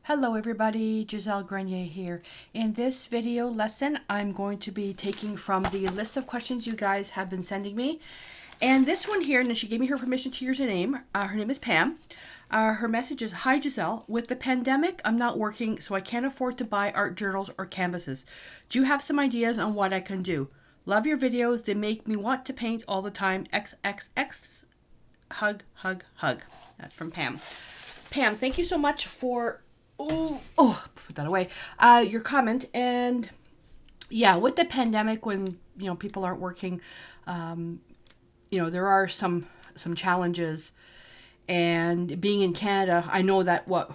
Hello everybody, Gisele Grenier here. In this video lesson, I'm going to be taking from the list of questions you guys have been sending me. And this one here, and she gave me her permission to use her name. Her name is Pam. Her message is, "Hi Gisele, with the pandemic, I'm not working, so I can't afford to buy art journals or canvases. Do you have some ideas on what I can do? Love your videos, they make me want to paint all the time. XXX, hug, hug, hug." That's from Pam. Pam, thank you so much for put that away. Your comment. And yeah, with the pandemic, when people aren't working, there are some challenges. And being in Canada, I know that what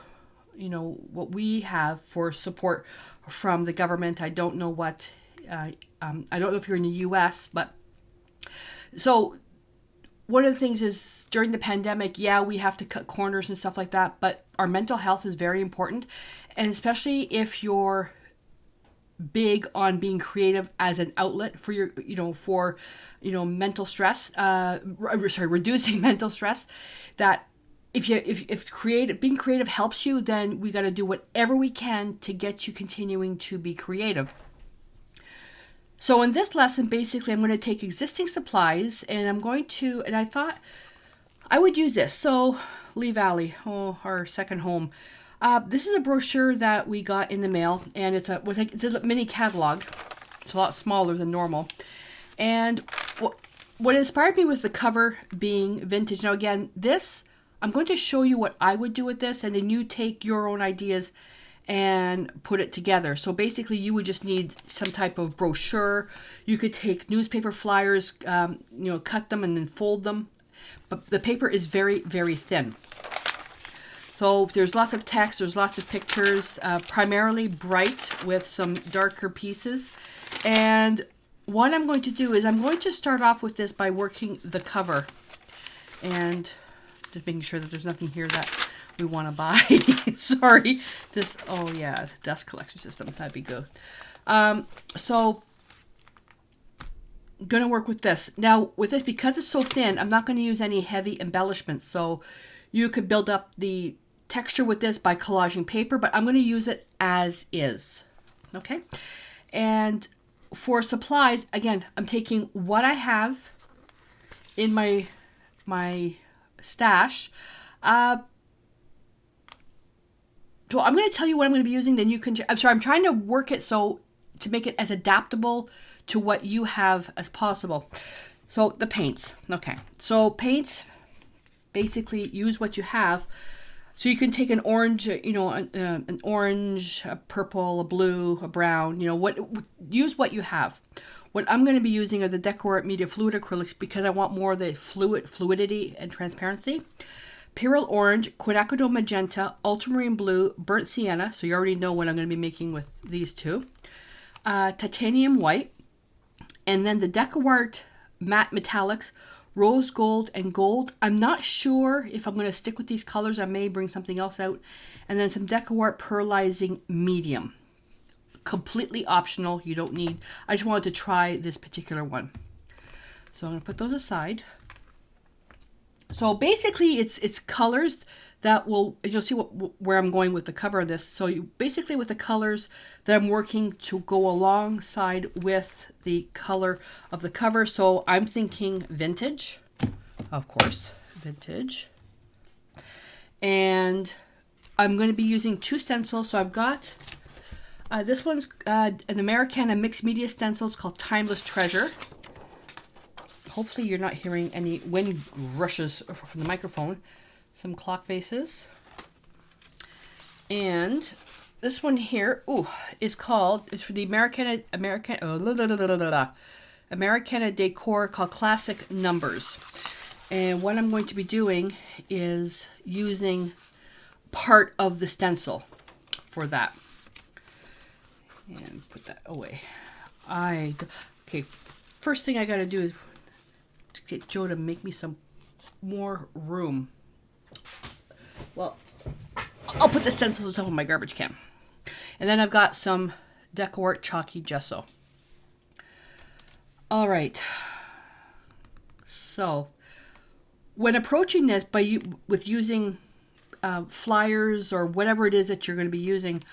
we have for support from the government. I don't know what. I don't know if you're in the U.S., but so. One of the things is during the pandemic, yeah, we have to cut corners and stuff like that, but our mental health is very important. And especially if you're big on being creative as an outlet for your, mental stress, reducing mental stress, that if being creative helps you, then we got to do whatever we can to get you continuing to be creative. So in this lesson, basically, I'm going to take existing supplies and and I thought I would use this. So Lee Valley, our second home. This is a brochure that we got in the mail, and it's a mini catalog. It's a lot smaller than normal. And what inspired me was the cover being vintage. Now again, I'm going to show you what I would do with this, and then you take your own ideas and put it together. So basically you would just need some type of brochure. You could take newspaper flyers, cut them and then fold them. But the paper is very, very thin. So there's lots of text, there's lots of pictures, primarily bright with some darker pieces. And what I'm going to do is I'm going to start off with this by working the cover. And just making sure that there's nothing here that we want to buy. Sorry. Dust collection system. That'd be good. So gonna work with this. Now with this, because it's so thin, I'm not going to use any heavy embellishments. So you could build up the texture with this by collaging paper, but I'm going to use it as is. Okay. And for supplies, again, I'm taking what I have in my stash. So I'm going to tell you what I'm going to be using, then you can, I'm trying to work it to make it as adaptable to what you have as possible. So the paints. Okay. So paints, basically use what you have. So you can take an orange, an orange, a purple, a blue, a brown, use what you have. What I'm going to be using are the Decor Media Fluid acrylics because I want more of the fluidity and transparency. Pyrrole Orange, Quinacodo Magenta, Ultramarine Blue, Burnt Sienna. So you already know what I'm going to be making with these two. Titanium White. And then the DecoArt Matte Metallics, Rose Gold and Gold. I'm not sure if I'm going to stick with these colors. I may bring something else out. And then some DecoArt Pearlizing Medium. Completely optional. You don't need. I just wanted to try this particular one. So I'm going to put those aside. So basically it's colors that you'll see where I'm going with the cover of this. So basically with the colors that I'm working to go alongside with the color of the cover. So I'm thinking vintage, of course, vintage. And I'm going to be using two stencils. So I've got, this one's an Americana mixed media stencil. It's called Timeless Treasure. Hopefully you're not hearing any wind rushes from the microphone. Some clock faces. And this one here, it's for the Americana Decor called Classic Numbers. And what I'm going to be doing is using part of the stencil for that. And put that away. Okay, first thing I got to do is get Joe to make me some more room. Well, I'll put the stencils on top of my garbage can. And then I've got some DecoArt Chalky Gesso. All right. So when approaching this with using flyers or whatever it is that you're going to be using,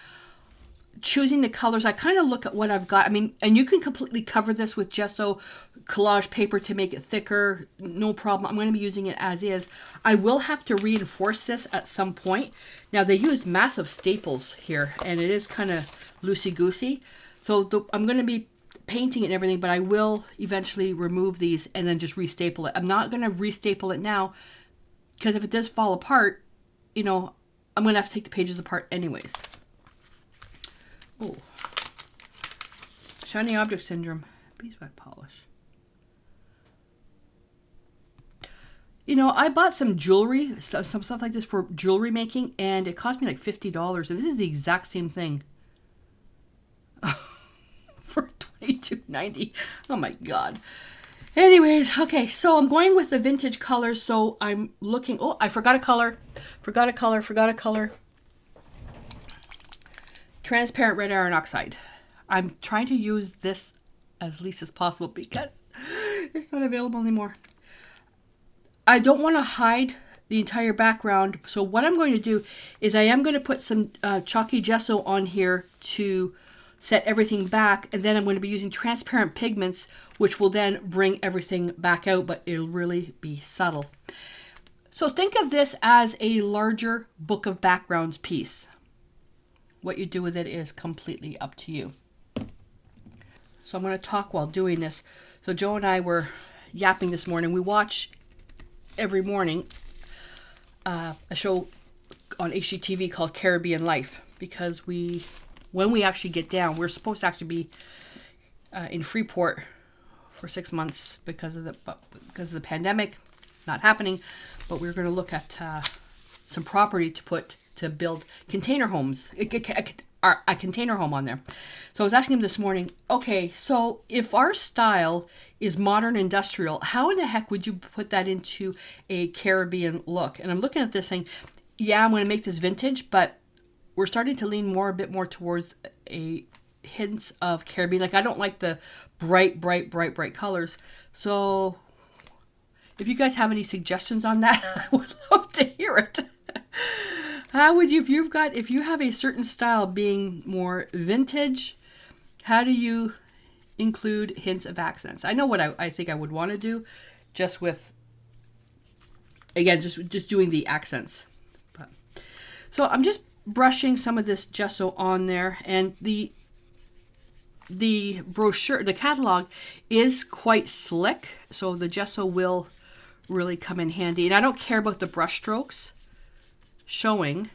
choosing the colors, I kind of look at what I've got. I mean, and you can completely cover this with gesso collage paper to make it thicker. No problem. I'm going to be using it as is. I will have to reinforce this at some point. Now, they used massive staples here, and it is kind of loosey-goosey. So I'm going to be painting it and everything, but I will eventually remove these and then just restaple it. I'm not going to restaple it now, because if it does fall apart, you know, I'm going to have to take the pages apart anyways. Oh, shiny object syndrome, beeswax polish. You know, I bought some jewelry, some stuff like this for jewelry making, and it cost me like $50. And this is the exact same thing for $22.90. Oh my God. Anyways, okay, so I'm going with the vintage colors. So I'm looking. Oh, I forgot a color. Forgot a color. Transparent red iron oxide. I'm trying to use this as least as possible because it's not available anymore. I don't want to hide the entire background. So what I'm going to do is I am going to put some chalky gesso on here to set everything back. And then I'm going to be using transparent pigments, which will then bring everything back out, but it'll really be subtle. So think of this as a larger book of backgrounds piece. What you do with it is completely up to you. So I'm going to talk while doing this. So Joe and I were yapping this morning. We watch every morning a show on HGTV called Caribbean Life, because when we actually get down, we're supposed to actually be in Freeport for 6 months because of the pandemic not happening, but we're going to look at some property to build container homes, a container home on there. So I was asking him this morning, okay, so if our style is modern industrial, how in the heck would you put that into a Caribbean look? And I'm looking at this saying, yeah, I'm going to make this vintage, but we're starting to lean a bit more towards a hints of Caribbean. Like, I don't like the bright colors. So if you guys have any suggestions on that, I would love to hear it. How would you, if you have a certain style being more vintage, how do you include hints of accents? I know what I think I would want to do, just with, again, just doing the accents. But, so I'm just brushing some of this gesso on there, and the brochure, the catalog is quite slick, so the gesso will really come in handy. And I don't care about the brush strokes showing.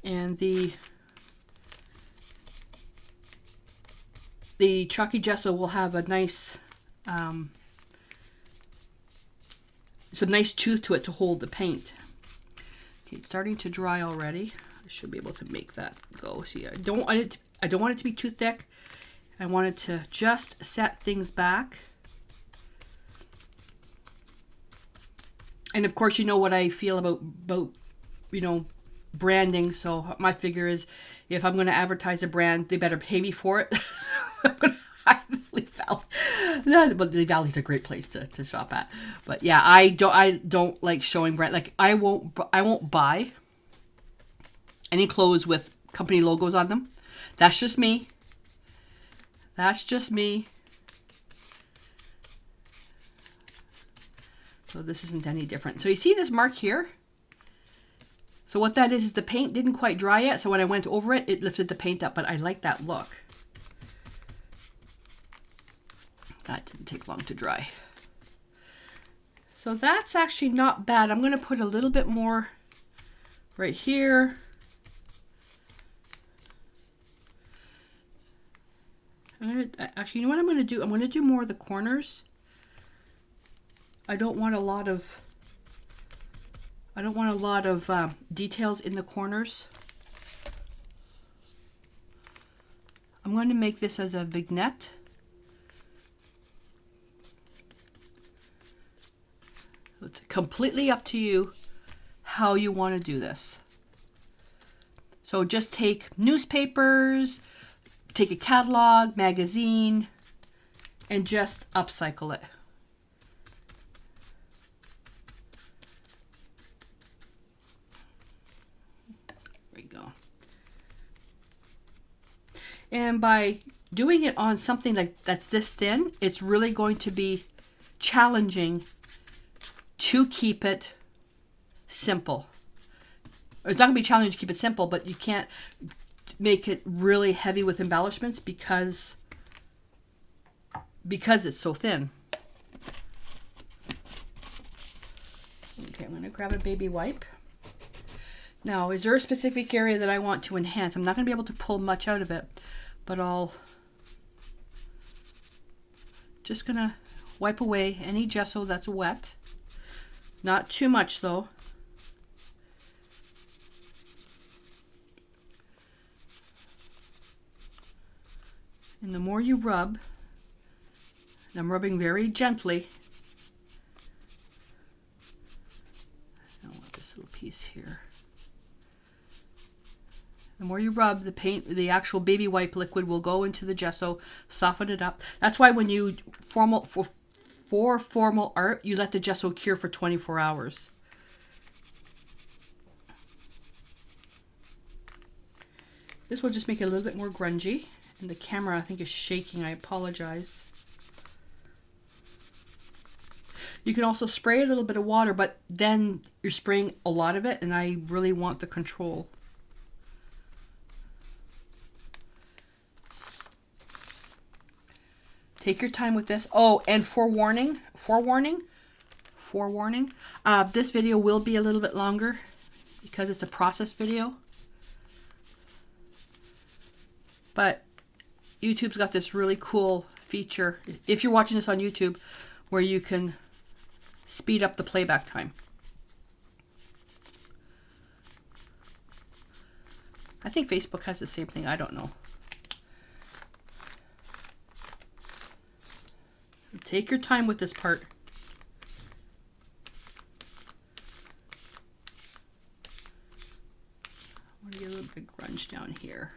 And the chalky gesso will have a nice some nice tooth to it to hold the paint. Okay, it's starting to dry already. I should be able to make that go. See, I don't want it to be too thick. I want it to just set things back. And of course, you know what I feel about you know, branding. So my figure is, if I'm going to advertise a brand, they better pay me for it. I'm going to hide the Lee Valley. No, but the Valley's a great place to shop at. But yeah, I don't like showing brand. Like, I won't buy any clothes with company logos on them. That's just me. That's just me. So this isn't any different. So you see this mark here? So what that is the paint didn't quite dry yet. So when I went over it, it lifted the paint up, but I like that look. That didn't take long to dry. So that's actually not bad. I'm going to put a little bit more right here. Actually, you know what I'm going to do? I'm going to do more of the corners. I don't want a lot of details in the corners. I'm going to make this as a vignette. It's completely up to you how you want to do this. So just take newspapers, take a catalog, magazine, and just upcycle it. And by doing it on something like that's this thin, it's really going to be challenging to keep it simple. It's not going to be challenging to keep it simple, but you can't make it really heavy with embellishments because it's so thin. Okay, I'm going to grab a baby wipe. Now, is there a specific area that I want to enhance? I'm not going to be able to pull much out of it, but I'll just going to wipe away any gesso that's wet. Not too much though. And the more you rub, and I'm rubbing very gently. I want this little piece here. The more you rub, the paint, the actual baby wipe liquid will go into the gesso, soften it up. That's why when you for formal art, you let the gesso cure for 24 hours. This will just make it a little bit more grungy. And the camera, I think, is shaking. I apologize. You can also spray a little bit of water, but then you're spraying a lot of it, and I really want the control. Take your time with this. Oh, and forewarning, this video will be a little bit longer because it's a process video. But YouTube's got this really cool feature, if you're watching this on YouTube, where you can speed up the playback time. I think Facebook has the same thing. I don't know. Take your time with this part. I want to get a little bit grunge down here.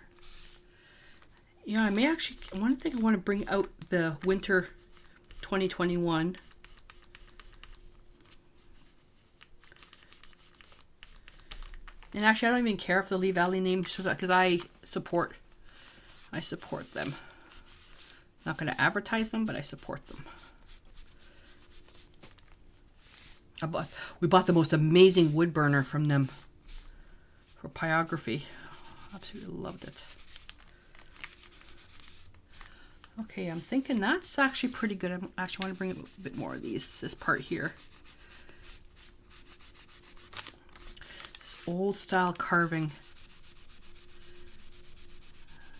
Yeah, I may actually, one thing I want to bring out the winter 2021. And actually, I don't even care if the Lee Valley name shows up because I support them. Not going to advertise them, but I support them. We bought the most amazing wood burner from them for pyrography. Absolutely loved it. Okay, I'm thinking that's actually pretty good. I actually want to bring a bit more of this part here. This old style carving.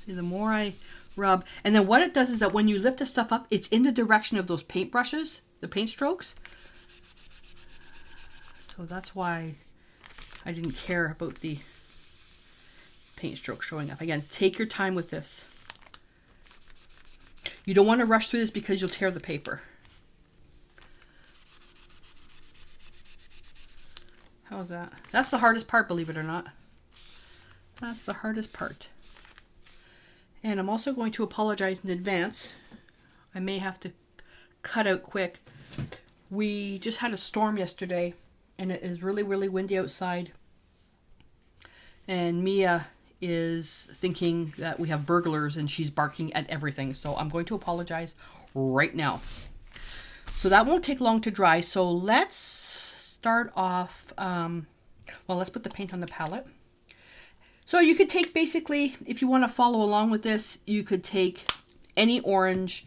See, the more I rub, and then what it does is that when you lift the stuff up, it's in the direction of those paint brushes, the paint strokes. So that's why I didn't care about the paint stroke showing up. Again, take your time with this. You don't want to rush through this because you'll tear the paper. How's that? That's the hardest part, believe it or not. That's the hardest part. And I'm also going to apologize in advance. I may have to cut out quick. We just had a storm yesterday, and it is really, really windy outside. And Mia is thinking that we have burglars and she's barking at everything. So I'm going to apologize right now. So that won't take long to dry. So let's start off, well, let's put the paint on the palette. So you could take basically, if you want to follow along with this, you could take any orange,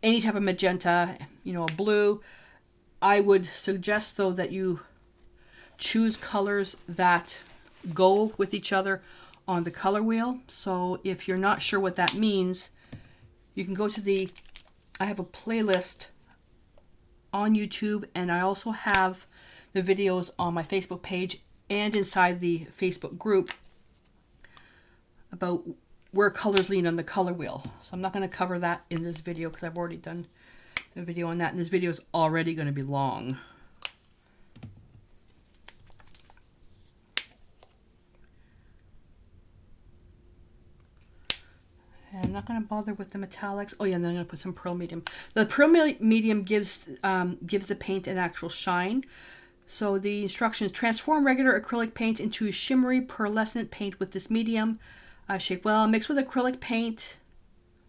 any type of magenta, you know, a blue. I would suggest though that you choose colors that go with each other on the color wheel. So if you're not sure what that means, you can go to I have a playlist on YouTube, and I also have the videos on my Facebook page and inside the Facebook group about where colors lean on the color wheel. So I'm not going to cover that in this video because I've already done the video on that, and this video is already going to be long. I'm not going to bother with the metallics. Oh yeah, and then I'm going to put some pearl medium. The pearl medium gives the paint an actual shine. So the instructions: transform regular acrylic paint into shimmery pearlescent paint with this medium. Shake well, mix with acrylic paint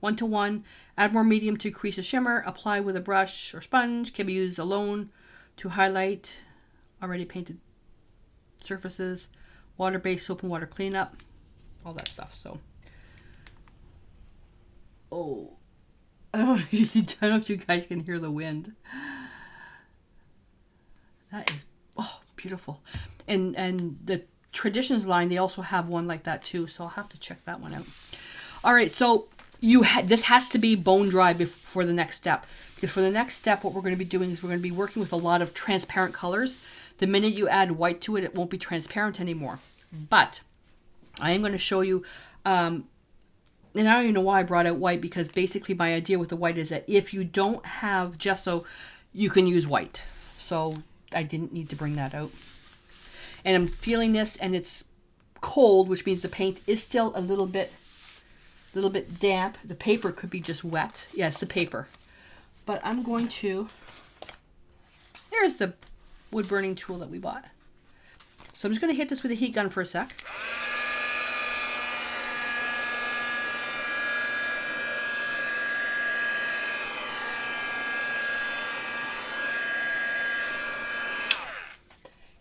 1:1. Add more medium to crease a shimmer. Apply with a brush or sponge. Can be used alone to highlight already painted surfaces. Water-based soap and water cleanup. All that stuff. So, I don't know if you guys can hear the wind. That is beautiful. And the Traditions line, they also have one like that too, so I'll have to check that one out. All right, so this has to be bone dry before the next step, because for the next step what we're going to be doing is we're going to be working with a lot of transparent colors. The minute you add white to it, it won't be transparent anymore. But I am going to show you, and I don't even know why I brought out white, because basically my idea with the white is that if you don't have gesso, you can use white. So I didn't need to bring that out. And I'm feeling this, and it's cold, which means the paint is still a little bit damp. The paper could be just wet. Yes, the paper. But I'm going to, there's the wood burning tool that we bought. So I'm just going to hit this with a heat gun for a sec.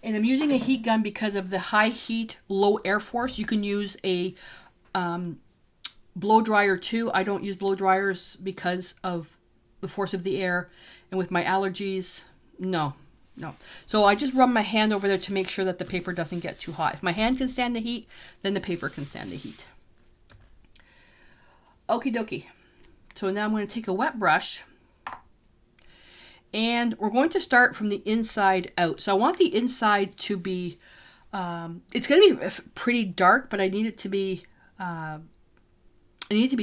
And I'm using a heat gun because of the high heat, low air force. You can use a blow dryer too. I don't use blow dryers because of the force of the air. And with my allergies, no. So I just rub my hand over there to make sure that the paper doesn't get too hot. If my hand can stand the heat, then the paper can stand the heat. Okie dokie. So now I'm going to take a wet brush. And we're going to start from the inside out. So I want the inside to be, it's going to be pretty dark, but I need it to be,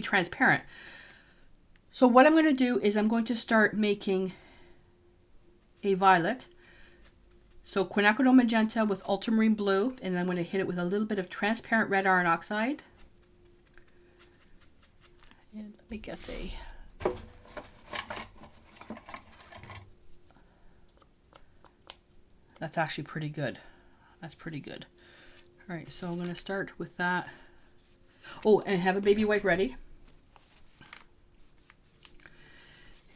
transparent. So what I'm going to do is I'm going to start making a violet. So quinacridone magenta with ultramarine blue, and I'm going to hit it with a little bit of transparent red iron oxide. And let me get That's actually pretty good. That's pretty good. All right, so I'm going to start with that. Oh, and have a baby wipe ready.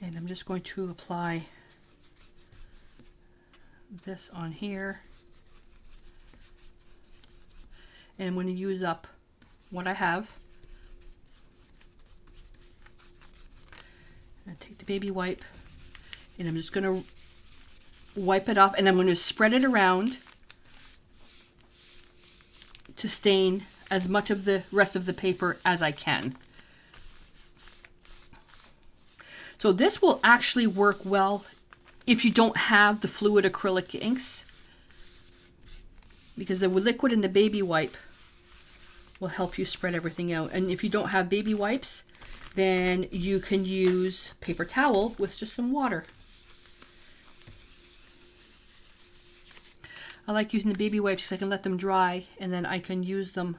And I'm just going to apply this on here. And I'm going to use up what I have. I'm going to take the baby wipe, and I'm just going to wipe it off, and I'm going to spread it around to stain as much of the rest of the paper as I can. So this will actually work well if you don't have the fluid acrylic inks, because the liquid in the baby wipe will help you spread everything out. And if you don't have baby wipes, then you can use paper towel with just some water. I like using the baby wipes so I can let them dry, and then I can use them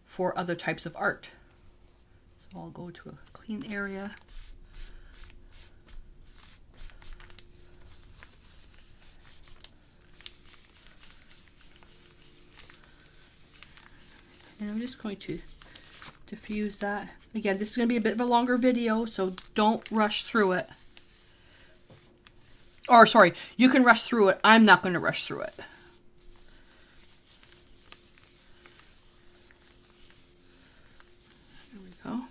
for other types of art. So I'll go to a clean area. And I'm just going to diffuse that. Again, this is going to be a bit of a longer video, so don't rush through it. Or sorry, you can rush through it. I'm not going to rush through it. There we go.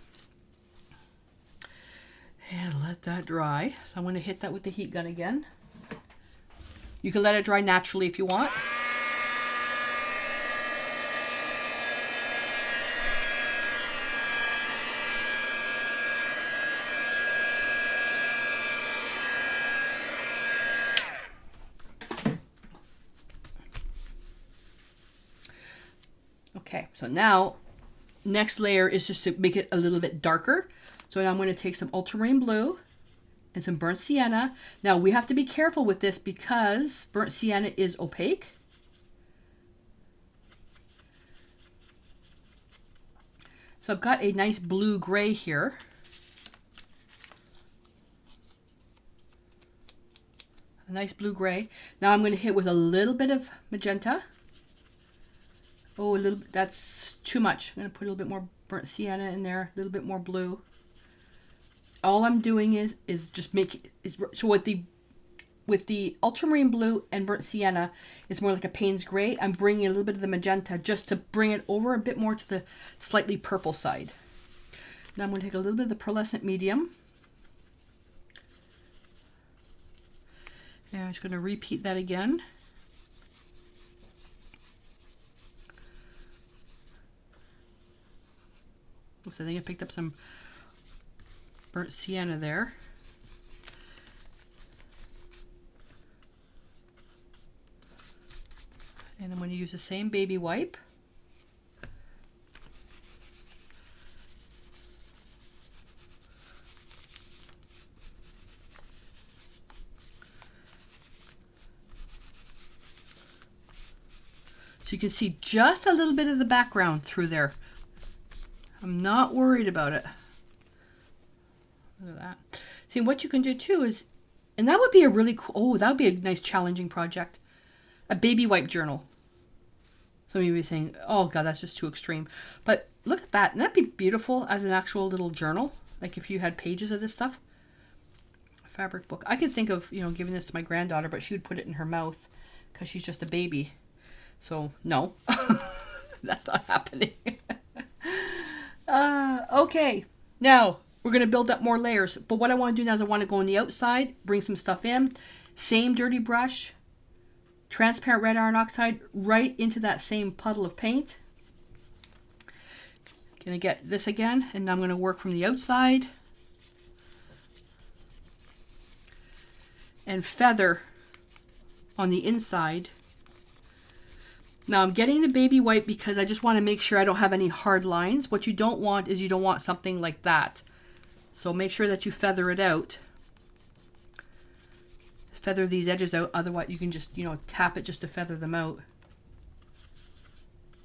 And let that dry. So I'm going to hit that with the heat gun again. You can let it dry naturally if you want. Okay, so now next layer is just to make it a little bit darker. So now I'm going to take some ultramarine blue and some burnt sienna. Now we have to be careful with this because burnt sienna is opaque. So I've got a nice blue-gray here. A nice blue-gray. Now I'm going to hit with a little bit of magenta. Oh, a little, that's too much. I'm going to put a little bit more burnt sienna in there, a little bit more blue. all I'm doing is just make is so with the ultramarine blue and burnt sienna, it's more like a Payne's gray. I'm bringing a little bit of the magenta just to bring it over a bit more to the slightly purple side. Now I'm going to take a little bit of the pearlescent medium. And I'm just going to repeat that again. Oops, I think I picked up some burnt sienna there. And I'm going to use the same baby wipe. So you can see just a little bit of the background through there. I'm not worried about it. Look at that. See, what you can do too is, and that would be a really cool, oh, that would be a nice challenging project. A baby wipe journal. Some of you may be saying, oh God, that's just too extreme. But look at that. And that'd be beautiful as an actual little journal. Like if you had pages of this stuff. A fabric book. I could think of, giving this to my granddaughter, but she would put it in her mouth because she's just a baby. So no, that's not happening. Okay, now we're going to build up more layers. But what I want to do now is I want to go on the outside, bring some stuff in. Same dirty brush. Transparent red iron oxide right into that same puddle of paint. Gonna get this again, and I'm gonna work from the outside and feather on the inside. Now I'm getting the baby white because I just want to make sure I don't have any hard lines. What you don't want is you don't want something like that. So make sure that you feather it out. Feather these edges out, otherwise you can just, tap it just to feather them out.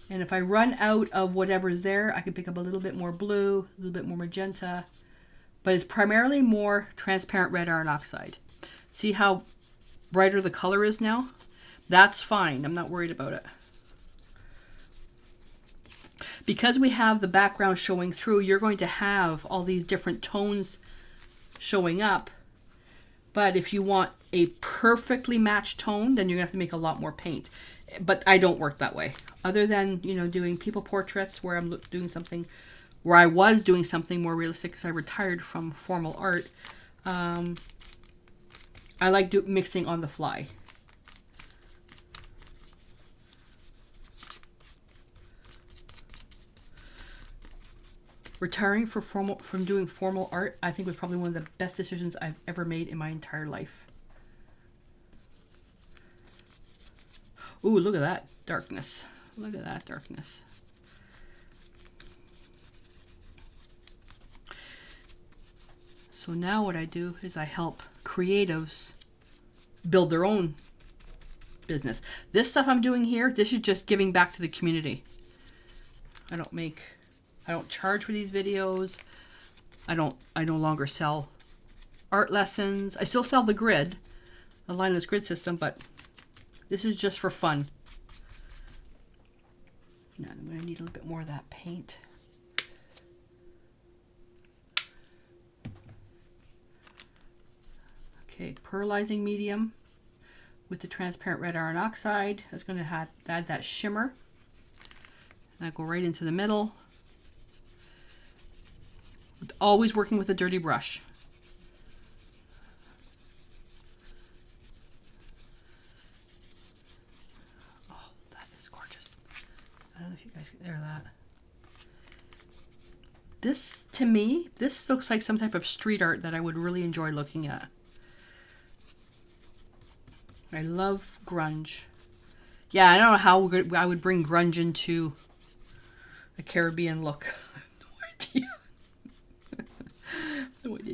And if I run out of whatever's there, I can pick up a little bit more blue, a little bit more magenta, but it's primarily more transparent red iron oxide. See how brighter the color is now? That's fine, I'm not worried about it. Because we have the background showing through, you're going to have all these different tones showing up. But if you want a perfectly matched tone, then you're going to have to make a lot more paint. But I don't work that way. Other than, doing people portraits where I'm doing something, where I was doing something more realistic because I retired from formal art. I like mixing on the fly. Retiring from doing formal art, I think was probably one of the best decisions I've ever made in my entire life. Ooh, look at that darkness. Look at that darkness. So now what I do is I help creatives build their own business. This stuff I'm doing here, this is just giving back to the community. I don't charge for these videos. I no longer sell art lessons. I still sell the grid, the lineless grid system, but this is just for fun. Now I'm going to need a little bit more of that paint. Okay, pearlizing medium with the transparent red iron oxide. That's going to add that shimmer. And I go right into the middle. Always working with a dirty brush. Oh, that is gorgeous. I don't know if you guys can hear that. This, to me, this looks like some type of street art that I would really enjoy looking at. I love grunge. Yeah, I don't know how I would bring grunge into a Caribbean look. I have no idea.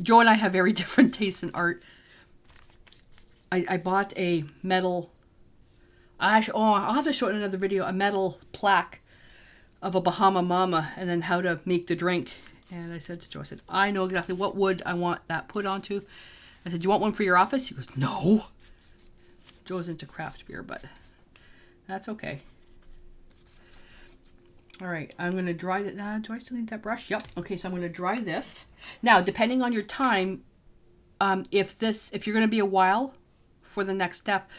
Joe and I have very different tastes in art. I bought a metal, I'll have to show it in another video, a metal plaque of a Bahama Mama and then how to make the drink. And I said to Joe, I know exactly what wood I want that put onto. I said, do you want one for your office? He goes, no. Joe's into craft beer, but that's okay. All right, I'm going to dry that. Do I still need that brush? Yep. Okay, so I'm going to dry this. Now, depending on your time, if you're going to be a while for the next step,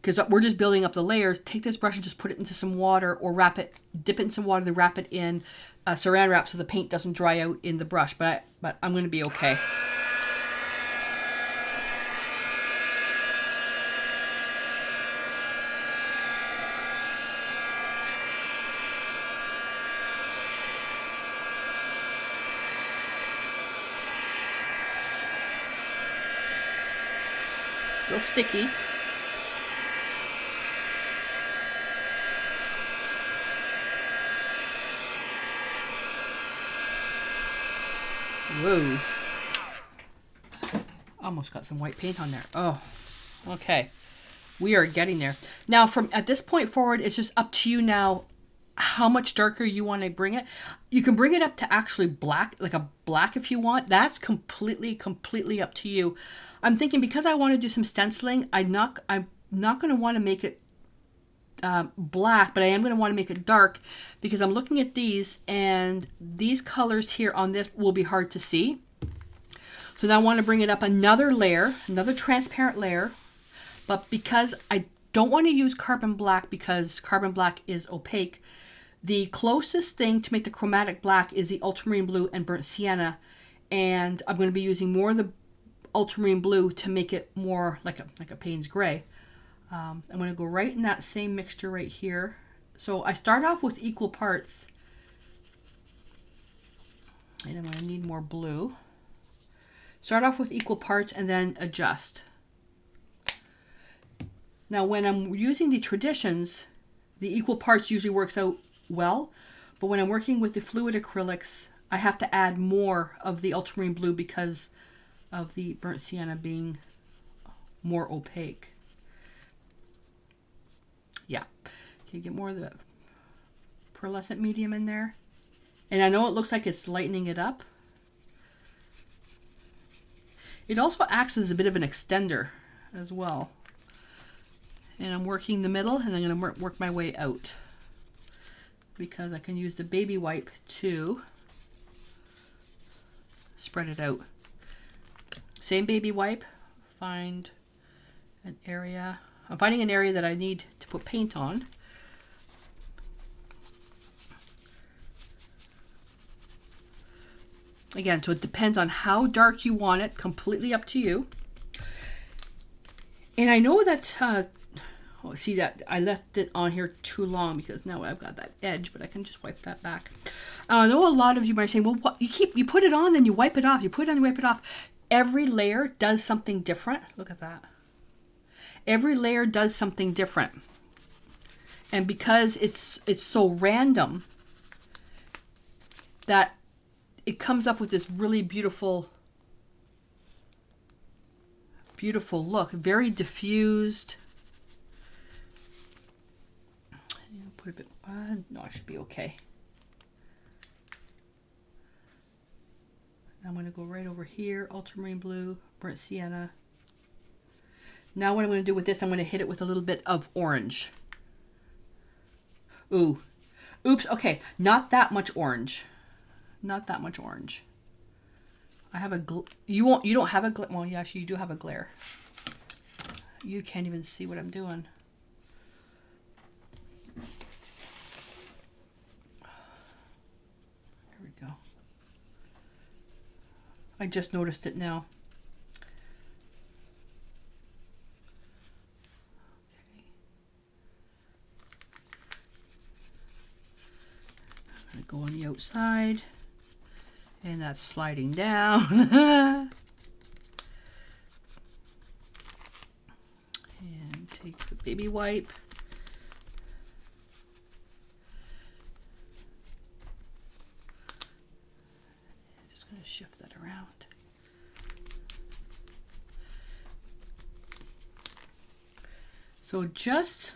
because we're just building up the layers, take this brush and just put it into some water or dip it in some water, then wrap it in saran wrap so the paint doesn't dry out in the brush. But I'm going to be okay. Still sticky. Whoa. Almost got some white paint on there. Oh, okay. We are getting there. Now, from at this point forward, it's just up to you now how much darker you want to bring it. You can bring it up to actually black, like a black if you want. That's completely up to you. I'm thinking because I want to do some stenciling, I'm not going to want to make it black, but I am going to want to make it dark because I'm looking at these and these colors here on this will be hard to see. So now I want to bring it up another layer, another transparent layer, but because I don't want to use carbon black because carbon black is opaque, the closest thing to make the chromatic black is the ultramarine blue and burnt sienna, and I'm going to be using more of the ultramarine blue to make it more like a Payne's gray. I'm going to go right in that same mixture right here. So I start off with equal parts, and I'm going to need more blue. Start off with equal parts and then adjust. Now when I'm using the traditions, the equal parts usually works out well, but when I'm working with the fluid acrylics, I have to add more of the ultramarine blue because of the burnt sienna being more opaque. Yeah. Okay, get more of the pearlescent medium in there. And I know it looks like it's lightening it up. It also acts as a bit of an extender as well. And I'm working the middle and I'm going to work my way out because I can use the baby wipe to spread it out. Same baby wipe, find an area. I'm finding an area that I need to put paint on. Again, so it depends on how dark you want it, completely up to you. And I know that, oh, see that I left it on here too long because now I've got that edge, but I can just wipe that back. I know a lot of you might say, well, what, you put it on, then you wipe it off. You put it on, you wipe it off. Every layer does something different. Look at that. Every layer does something different. And because it's so random that it comes up with this really beautiful look. Very diffused. Put a bit, no, I should be okay. I'm going to go right over here, ultramarine blue, burnt sienna. Now what I'm going to do with this, I'm going to hit it with a little bit of orange. Ooh. Oops, okay, not that much orange. Not that much orange. I have a, you don't have a, well, yeah, actually you do have a glare. You can't even see what I'm doing. There we go. I just noticed it now. Okay. I'm going to go on the outside. And that's sliding down. And take the baby wipe. Just going to shift that around. So I'm just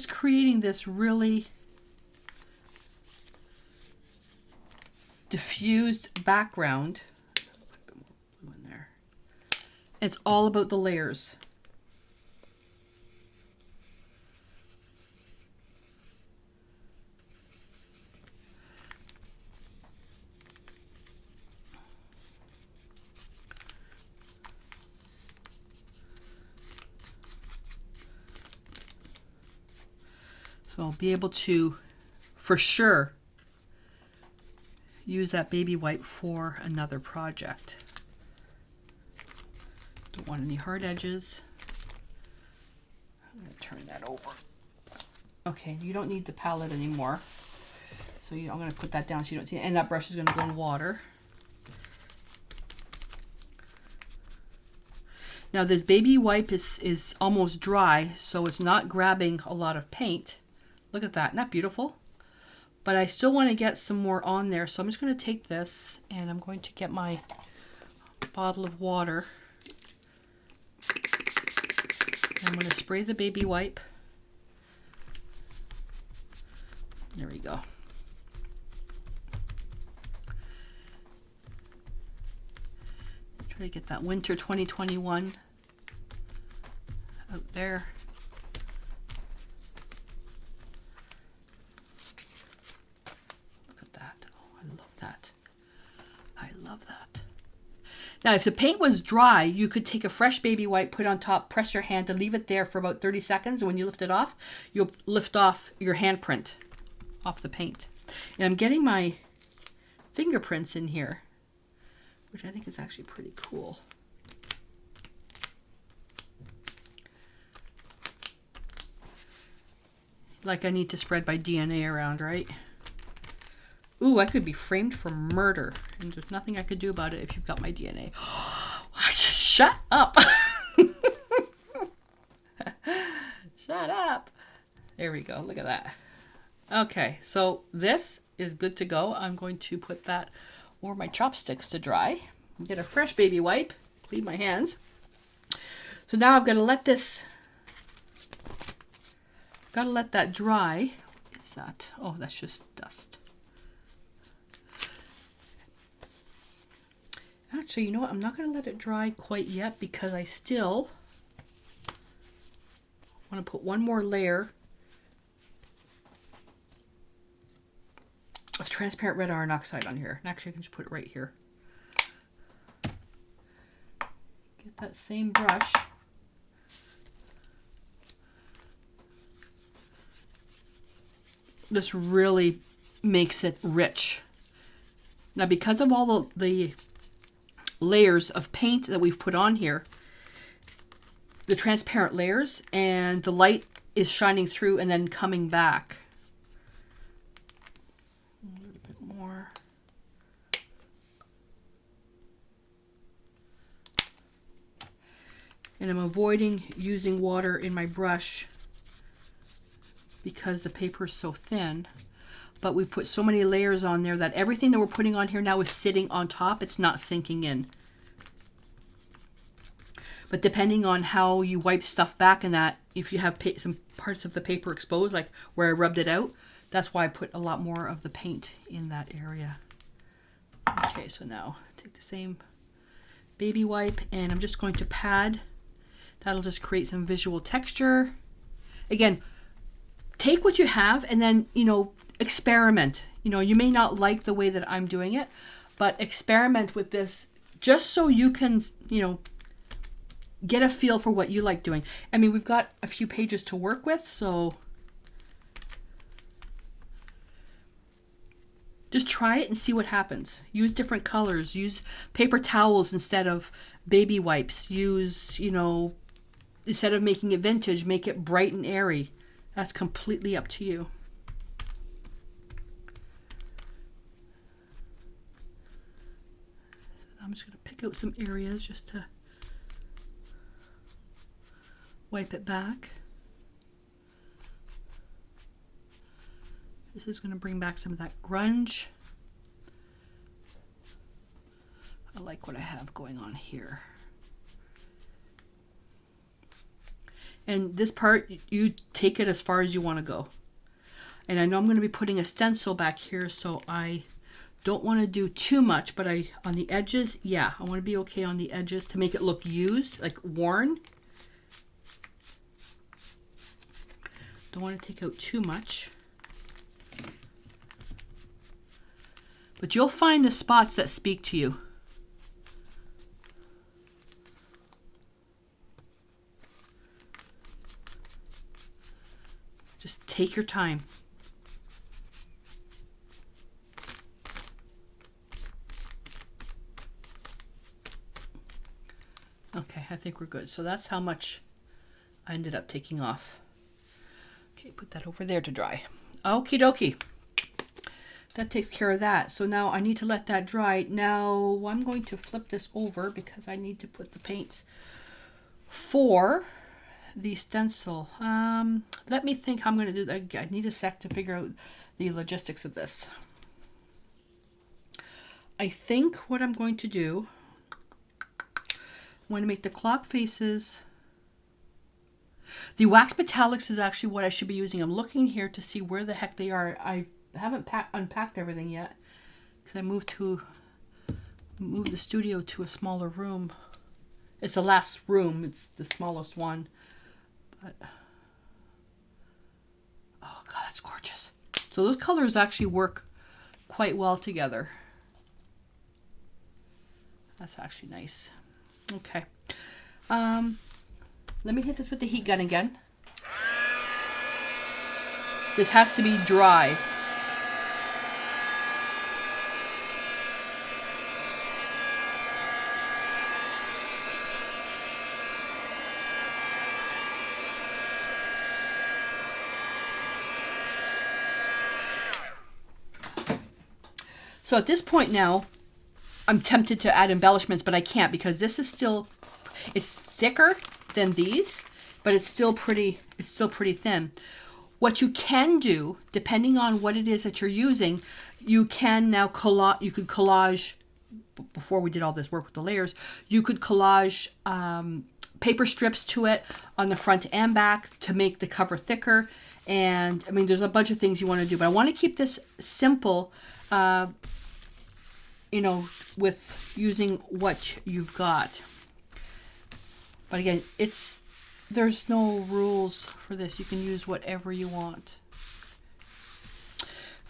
creating this really diffused background. Put a bit more blue in there. It's all about the layers. So I'll be able to, for sure, use that baby wipe for another project. Don't want any hard edges. I'm going to turn that over. Okay, you don't need the palette anymore. So I'm going to put that down so you don't see it. And that brush is going to go in water. Now this baby wipe is almost dry, so it's not grabbing a lot of paint. Look at that, isn't that beautiful? But I still want to get some more on there, so I'm just going to take this and I'm going to get my bottle of water. And I'm going to spray the baby wipe. There we go. Try to get that winter 2021 out there. Look at that. Oh, I love that. I love that. Now, if the paint was dry, you could take a fresh baby wipe, put it on top, press your hand, and leave it there for about 30 seconds. And when you lift it off, you'll lift off your handprint off the paint. And I'm getting my fingerprints in here, which I think is actually pretty cool. Like I need to spread my DNA around, right? Ooh, I could be framed for murder, and there's nothing I could do about it if you've got my DNA. Shut up. Shut up. There we go. Look at that. Okay, so this is good to go. I'm going to put that over my chopsticks to dry. Get a fresh baby wipe. Clean my hands. So now I've got to let this. Got to let that dry. What is that? Oh, that's just dust. Actually, you know what? I'm not going to let it dry quite yet because I still want to put one more layer of transparent red iron oxide on here. And actually, I can just put it right here. Get that same brush. This really makes it rich. Now, because of all the layers of paint that we've put on here, the transparent layers, and the light is shining through and then coming back. A little bit more. And I'm avoiding using water in my brush because the paper is so thin. But we've put so many layers on there that everything that we're putting on here now is sitting on top. It's not sinking in. But depending on how you wipe stuff back in that, if you have some parts of the paper exposed, like where I rubbed it out, that's why I put a lot more of the paint in that area. Okay, so now take the same baby wipe and I'm just going to pad. That'll just create some visual texture. Again, take what you have and then, you know, experiment. You know, you may not like the way that I'm doing it, but experiment with this just so you can, you know, get a feel for what you like doing. I mean, we've got a few pages to work with, so just try it and see what happens. Use different colors. Use paper towels instead of baby wipes. Use, you know, instead of making it vintage, make it bright and airy. That's completely up to you. So I'm just going to pick out some areas just to wipe it back. This is going to bring back some of that grunge. I like what I have going on here. And this part, you take it as far as you want to go. And I know I'm going to be putting a stencil back here, so I don't want to do too much, but on the edges, yeah, I want to be okay on the edges to make it look used, like worn. Don't want to take out too much. But you'll find the spots that speak to you. Just Take your time. Okay, I think we're good. So that's how much I ended up taking off. Okay, put that over there to dry. Okie dokie. That takes care of that. So now I need to let that dry. Now I'm going to flip this over because I need to put the paints for the stencil. Let me think how I'm going to do that. I need a sec to figure out the logistics of this. I think what I'm going to do, I'm going to make the clock faces. The wax metallics is actually what I should be using. I'm looking here to see where the heck they are. I haven't unpacked everything yet because I moved the studio to a smaller room. It's the last room. It's the smallest one. But oh God, that's gorgeous. So those colors actually work quite well together. That's actually nice. Okay. Let me hit this with the heat gun again. This has to be dry. So at this point now, I'm tempted to add embellishments, but I can't because this is still, it's thicker than these, but it's still pretty thin. What you can do, depending on what it is that you're using, you can now collage, before we did all this work with the layers, you could collage paper strips to it on the front and back to make the cover thicker. And I mean, there's a bunch of things you want to do, but I want to keep this simple, you know, with using what you've got. But again, there's no rules for this. You can use whatever you want.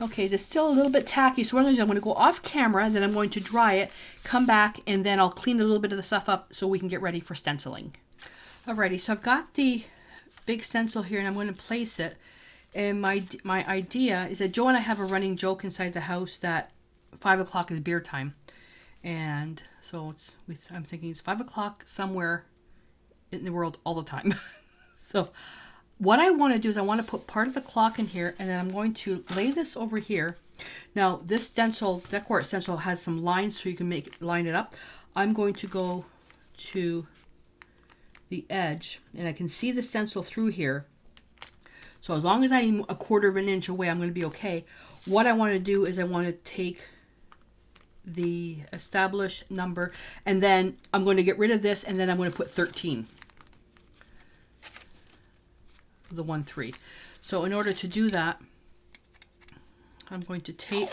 Okay, this is still a little bit tacky, so what I'm going to do, I'm going to go off camera, and then I'm going to dry it, come back, and then I'll clean a little bit of the stuff up so we can get ready for stenciling. Alrighty, so I've got the big stencil here, and I'm going to place it. And my idea is that Joe and I have a running joke inside the house that 5 o'clock is beer time. And so I'm thinking it's 5 o'clock somewhere in the world all the time. So what I want to do is I want to put part of the clock in here, and then I'm going to lay this over here. Now this stencil, decor stencil, has some lines so you can line it up. I'm going to go to the edge, and I can see the stencil through here. So as long as I'm a 1/4 of an inch away, I'm going to be okay. What I want to do is I want to take the established number, and then I'm going to get rid of this, and then I'm going to put 13. The 1 3. So in order to do that, I'm going to tape.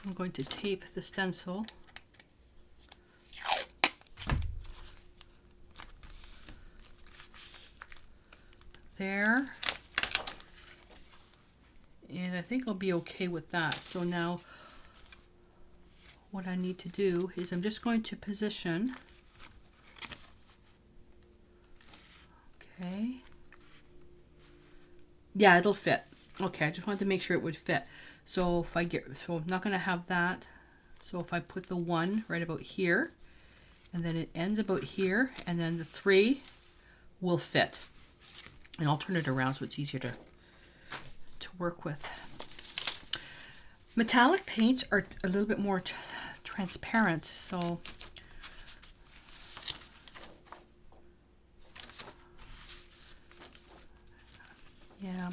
I'm going to tape the stencil. There. And I think I'll be okay with that. So now what I need to do is I'm just going to position. Okay. Yeah, it'll fit. Okay, I just wanted to make sure it would fit. So if so I'm not going to have that. So if I put the 1 right about here, and then it ends about here, and then the 3 will fit. And I'll turn it around so it's easier to work with. Metallic paints are a little bit more transparent, so yeah,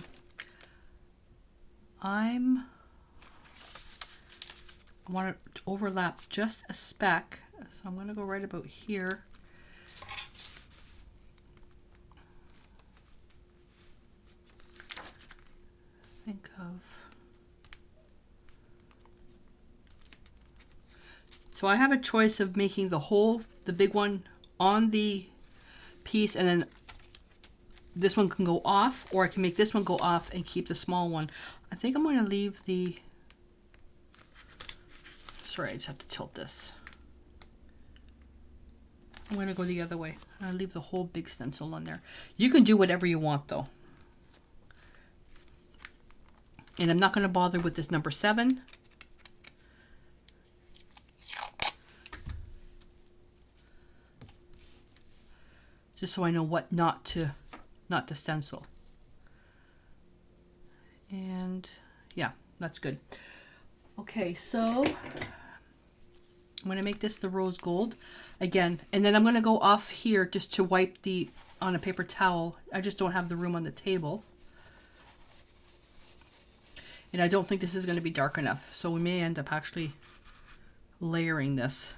I want it to overlap just a speck, so I'm going to go right about here. Think of, so I have a choice of making the big one on the piece, and then this one can go off, or I can make this one go off and keep the small one. I think I'm going to leave the, sorry, I just have to tilt this. I'm going to go the other way. I'll leave the whole big stencil on there. You can do whatever you want though. And I'm not going to bother with this number 7. Just so I know what not to stencil. And yeah, that's good. Okay, so I'm going to make this the rose gold again, and then I'm going to go off here just to wipe on a paper towel. I just don't have the room on the table. And I don't think this is going to be dark enough, so we may end up actually layering this.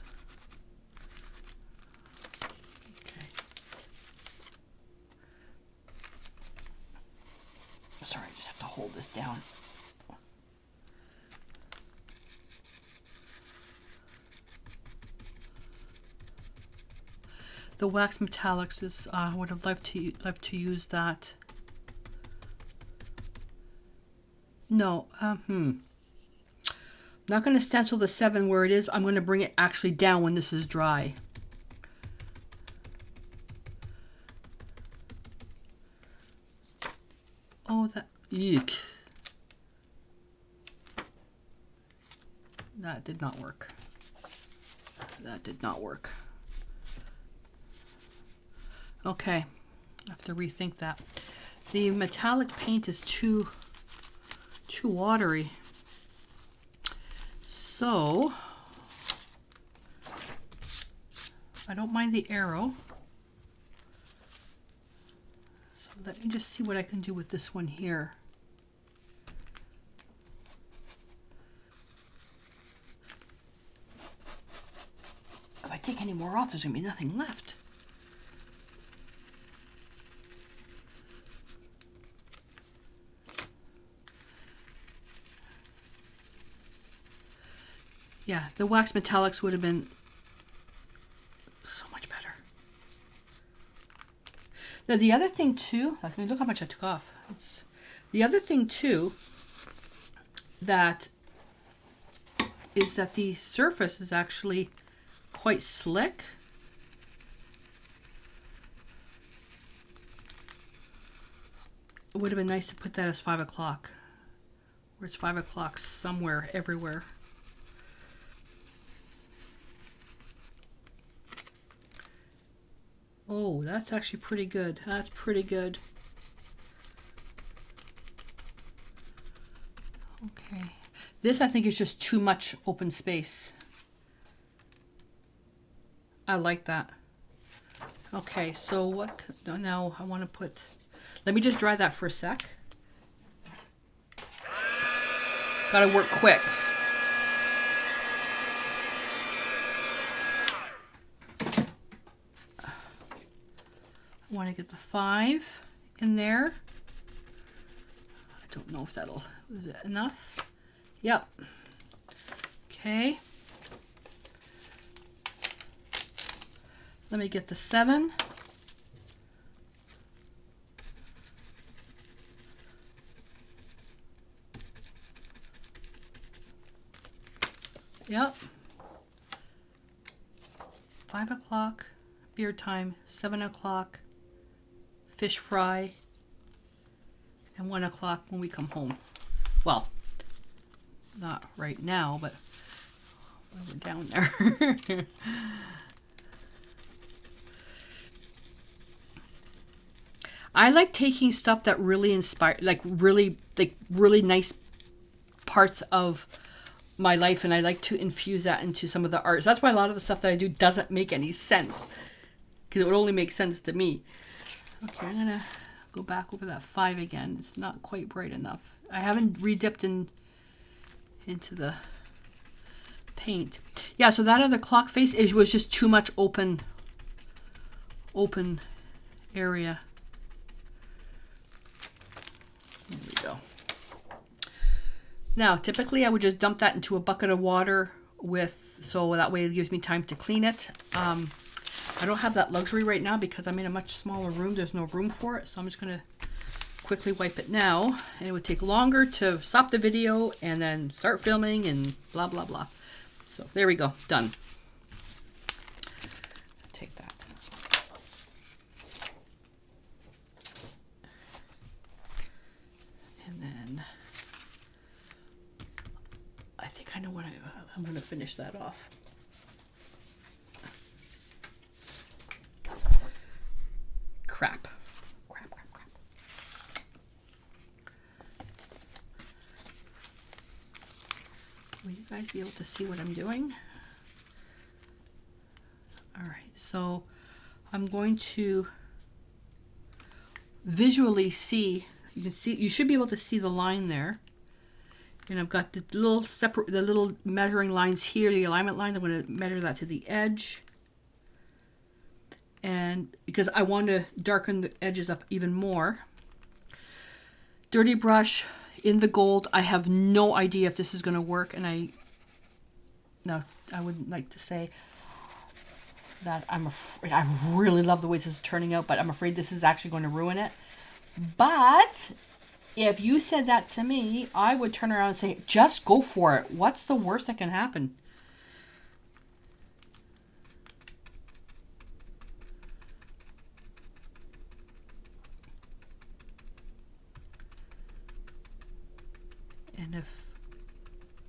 Okay. Sorry, I just have to hold this down. The wax metallics is, I would have loved to use that. No, not going to stencil the 7 where it is. I'm going to bring it actually down when this is dry. Oh, eek. That did not work. That did not work. Okay, I have to rethink that. The metallic paint is too watery. So I don't mind the arrow. So let me just see what I can do with this one here. If I take any more off, there's gonna be nothing left. Yeah, the wax metallics would have been so much better. Now the other thing too, look how much I took off. The other thing too that is that the surface is actually quite slick. It would have been nice to put that as 5 o'clock. Where it's 5 o'clock somewhere, everywhere. Oh, that's actually pretty good. That's pretty good. Okay. This, I think, is just too much open space. I like that. Okay, so what now I want to put... Let me just dry that for a sec. Gotta work quick. I want to get the 5 in there. I don't know if that'll... Is it enough? Yep. Okay. Let me get the 7. Yep. 5 o'clock, beer time, 7 o'clock, fish fry, and 1 o'clock when we come home. Well, not right now, but when we're down there. I like taking stuff that really inspire, like really nice parts of my life, and I like to infuse that into some of the art. So that's why a lot of the stuff that I do doesn't make any sense, because it would only make sense to me. Okay, I'm gonna go back over that 5 again. It's not quite bright enough. I haven't re-dipped into the paint. Yeah, so that other clock face was just too much open area. There we go. Now, typically I would just dump that into a bucket of water so that way it gives me time to clean it. I don't have that luxury right now because I'm in a much smaller room. There's no room for it, so I'm just gonna quickly wipe it now, and it would take longer to stop the video and then start filming and blah blah blah. So there we go, done. Take that. finish that off. Crap. Will you guys be able to see what I'm doing? All right, so I'm going to visually see, you should be able to see the line there. And I've got the little measuring lines here, the alignment lines. I'm going to measure that to the edge. And because I want to darken the edges up even more. Dirty brush in the gold. I have no idea if this is going to work, and I would like to say that I'm afraid, I really love the way this is turning out, but I'm afraid this is actually going to ruin it. But if you said that to me, I would turn around and say, just go for it. What's the worst that can happen? And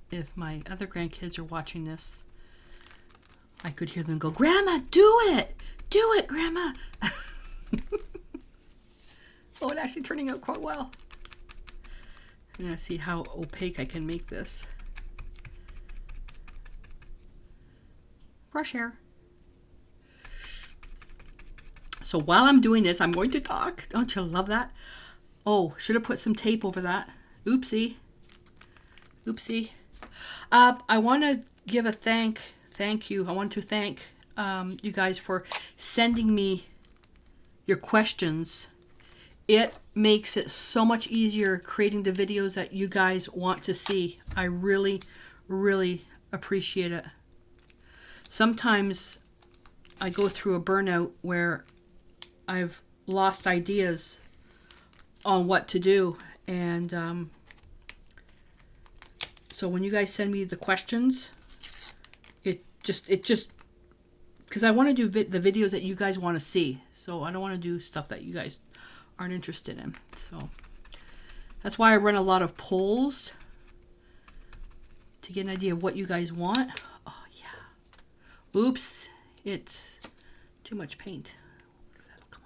if my other grandkids are watching this, I could hear them go, Grandma, do it! Do it, Grandma! Oh, it's actually turning out quite well. I'm going to see how opaque I can make this. Brush hair. So while I'm doing this, I'm going to talk. Don't you love that? Oh, should have put some tape over that. Oopsie. Oopsie. I want to give a thank you. I want to thank you guys for sending me your questions. It makes it so much easier creating the videos that you guys want to see. I really, really appreciate it. Sometimes I go through a burnout where I've lost ideas on what to do. And so when you guys send me the questions, it just because I want to do the videos that you guys want to see. So I don't want to do stuff that you guys aren't interested in. So that's why I run a lot of polls to get an idea of what you guys want. Oh yeah. Oops, it's too much paint. That'll come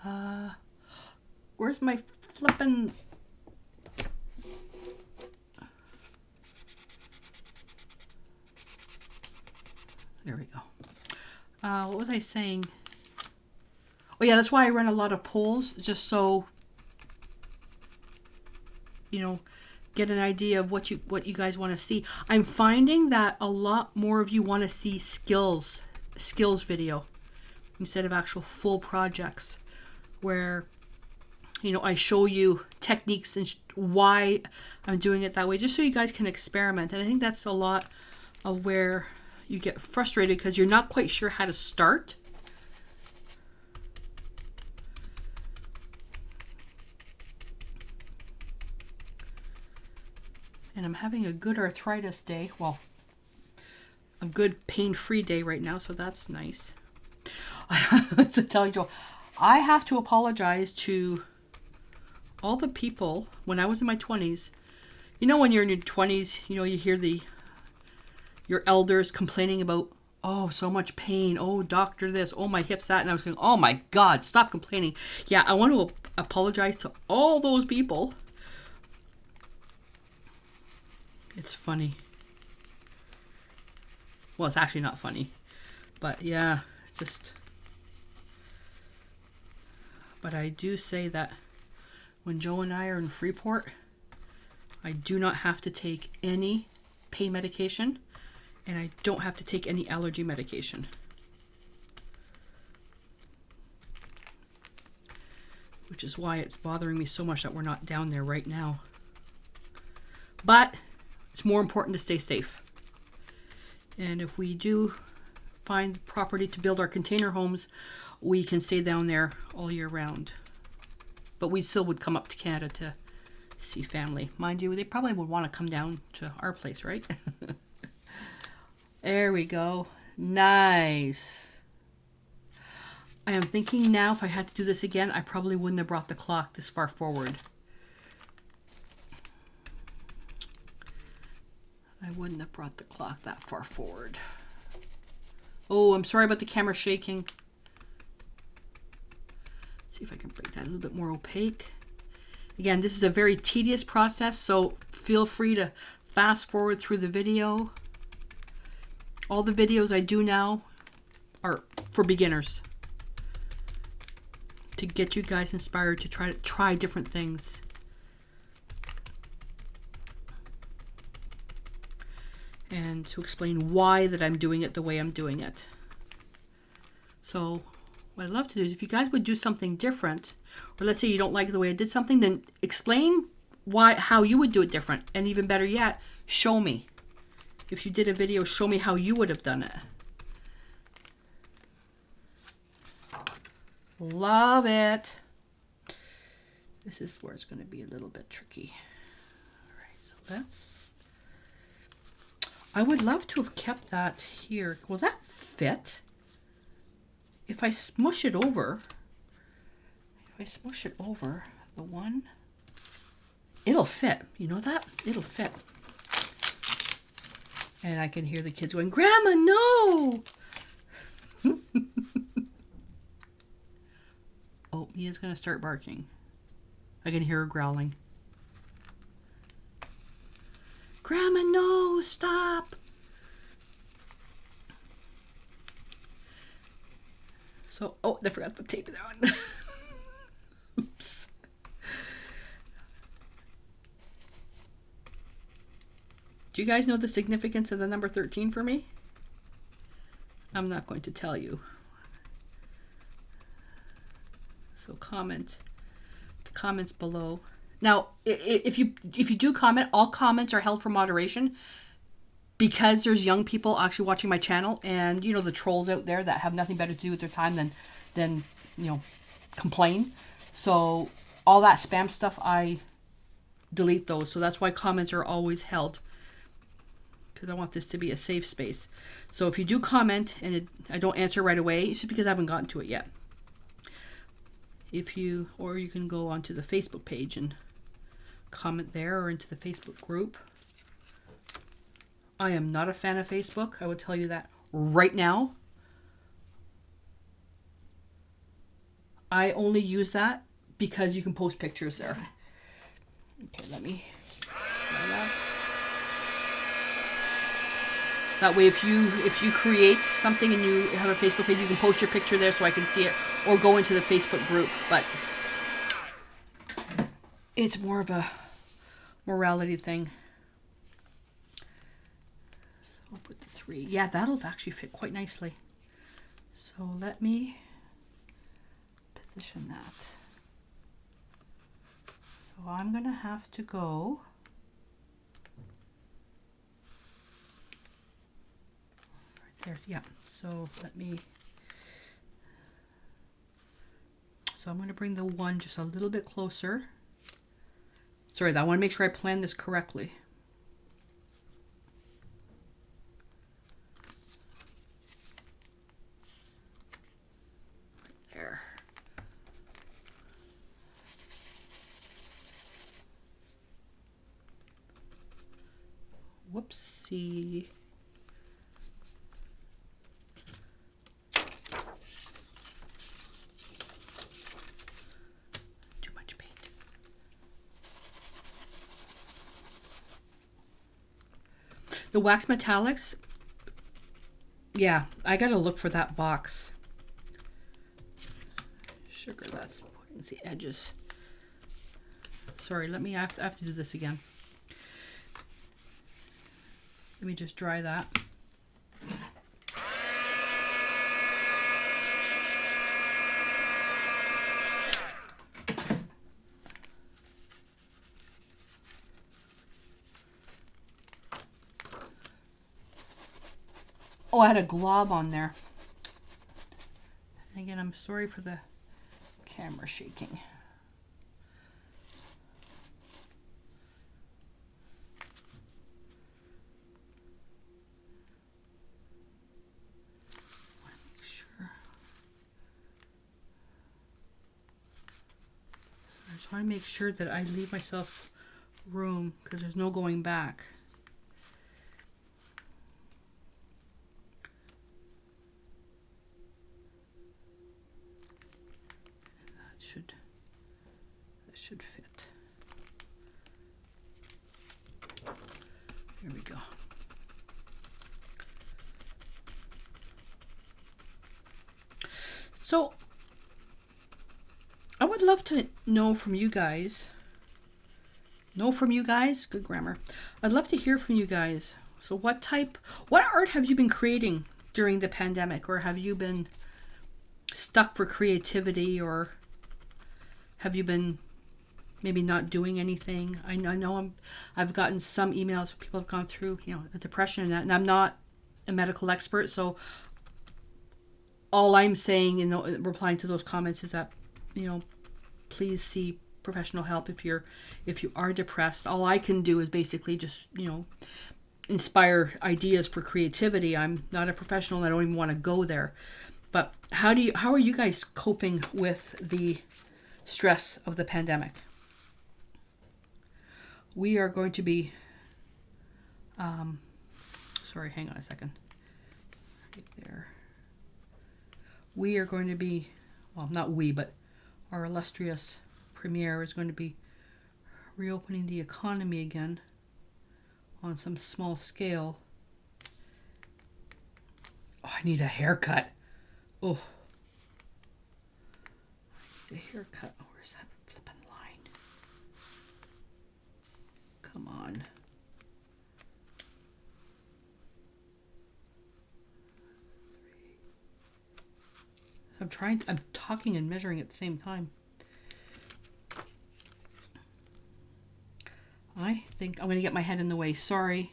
off. Where's my flippin'? There we go. What was I saying? Oh yeah, that's why I run a lot of polls, just so you know, get an idea of what you guys want to see. I'm finding that a lot more of you want to see skills video instead of actual full projects, where you know I show you techniques and why I'm doing it that way, just so you guys can experiment. And I think that's a lot of where you get frustrated because you're not quite sure how to start. And I'm having a good arthritis day. Well, a good pain-free day right now, so that's nice. To tell you, Joe, I have to apologize to all the people when I was in my 20s. You know, when you're in your 20s, you know, you hear your elders complaining about, oh, so much pain. Oh, doctor this. Oh, my hips that. And I was going, oh my God, stop complaining. Yeah, I want to apologize to all those people. It's funny. Well, it's actually not funny. But yeah, it's just... But I do say that when Joe and I are in Freeport, I do not have to take any pain medication. And I don't have to take any allergy medication. Which is why it's bothering me so much that we're not down there right now. But it's more important to stay safe. And if we do find property to build our container homes, we can stay down there all year round. But we still would come up to Canada to see family. Mind you, they probably would want to come down to our place, right? There we go. Nice. I am thinking now, if I had to do this again, I probably wouldn't have brought the clock this far forward. I wouldn't have brought the clock that far forward. Oh, I'm sorry about the camera shaking. Let's see if I can make that a little bit more opaque. Again, this is a very tedious process, so feel free to fast forward through the video. All the videos I do now are for beginners, to get you guys inspired to try different things. And to explain why that I'm doing it the way I'm doing it. So what I'd love to do is, if you guys would do something different, or let's say you don't like the way I did something, then explain how you would do it different. And even better yet, show me. If you did a video, show me how you would have done it. Love it. This is where it's going to be a little bit tricky. All right, so that's... I would love to have kept that here. Will that fit? If I smush it over, the one, it'll fit. You know that? It'll fit. And I can hear the kids going, Grandma, no! Oh, Mia's going to start barking. I can hear her growling. Grandma, no, stop. So, oh, I forgot to put tape on. Oops. Do you guys know the significance of the number 13 for me? I'm not going to tell you. So comment the comments below. Now, if you do comment, all comments are held for moderation, because there's young people actually watching my channel, and you know, the trolls out there that have nothing better to do with their time than you know, complain. So all that spam stuff, I delete those. So that's why comments are always held, because I want this to be a safe space. So if you do comment and I don't answer right away, it's just because I haven't gotten to it yet. Or you can go onto the Facebook page and comment there, or into the Facebook group. I am not a fan of Facebook. I will tell you that right now. I only use that because you can post pictures there. Okay, let me try that. That way, if you create something and you have a Facebook page, you can post your picture there so I can see it, or go into the Facebook group. But it's more of a morality thing. So I'll put the 3. Yeah, that'll actually fit quite nicely. So let me position that. So I'm going to have to go right there. Yeah, so I'm going to bring the 1 just a little bit closer. Sorry, I want to make sure I plan this correctly. Right there. Whoopsie. The wax metallics, yeah, I gotta look for that box. Sugar, that's putting the edges. Sorry, I have to do this again. Let me just dry that. Oh, I had a glob on there. And again, I'm sorry for the camera shaking. Make sure. So I make sure that I leave myself room because there's no going back. That should fit. Here we go. So I would love to know from you guys. Good grammar. I'd love to hear from you guys. So what art have you been creating during the pandemic, or have you been stuck for creativity, or have you been maybe not doing anything? I know I've gotten some emails where people have gone through, a depression and that, and I'm not a medical expert, so all I'm saying, replying to those comments is that, please see professional help if you are depressed. All I can do is basically just, inspire ideas for creativity. I'm not a professional and I don't even want to go there. But how are you guys coping with the stress of the pandemic? We are going to be, sorry, hang on a second. Right there. We are going to be, well, not we, but our illustrious Premier is going to be reopening the economy again on some small scale. Oh, I need a haircut. Oh. I need a haircut. Where's that flipping line? Come on. I'm talking and measuring at the same time. I think I'm going to get my head in the way. Sorry.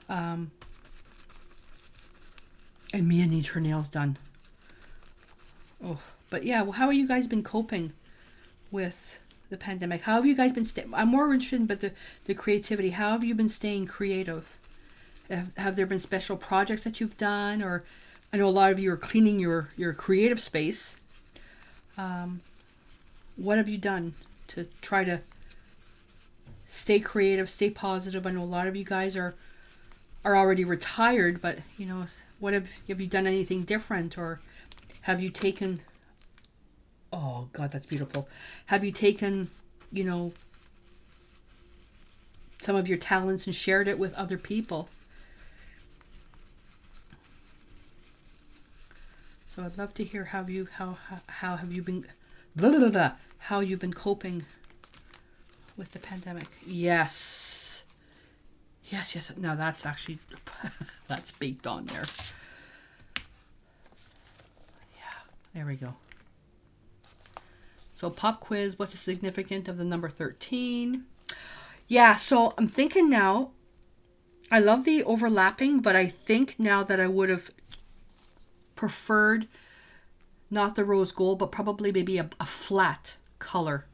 And Mia needs her nails done. Oh, but yeah, well, how have you guys been coping with the pandemic? How have you guys been I'm more interested in the creativity. How have you been staying creative? Have there been special projects that you've done? Or I know a lot of you are cleaning your creative space. What have you done to try to stay creative, stay positive? I know a lot of you guys are already retired, but what have you done anything different, or have you taken, oh God, that's beautiful. Have you taken, some of your talents and shared it with other people? So I'd love to hear how have you been how you've been coping with the pandemic. Yes. No, that's actually that's baked on there. Yeah, there we go. So pop quiz, what's the significance of the number 13? Yeah, so I'm thinking now, I love the overlapping, but I think now that I would have preferred not the rose gold, but probably maybe a flat color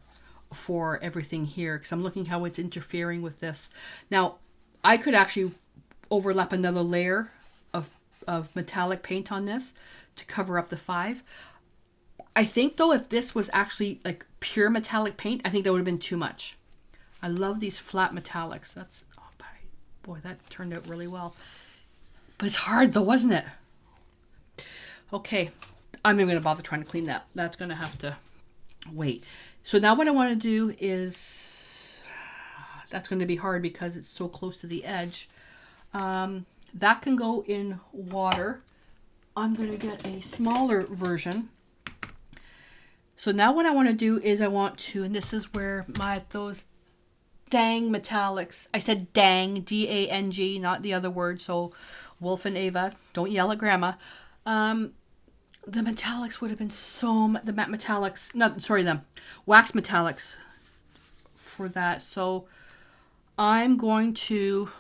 for everything here, because I'm looking how it's interfering with this. Now, I could actually overlap another layer of metallic paint on this to cover up the 5. I think though, if this was actually like pure metallic paint, I think that would have been too much. I love these flat metallics. That's, oh boy, that turned out really well. But it's hard though, wasn't it? Okay, I'm not even going to bother trying to clean that. That's going to have to wait. So now what I want to do is, that's going to be hard because it's so close to the edge. That can go in water. I'm going to get a smaller version. So now what I want to do is I want to, and this is where those dang metallics, I said dang, D-A-N-G, not the other word. So Wolf and Ava, don't yell at grandma. The metallics would have been the wax metallics for that. So I'm going to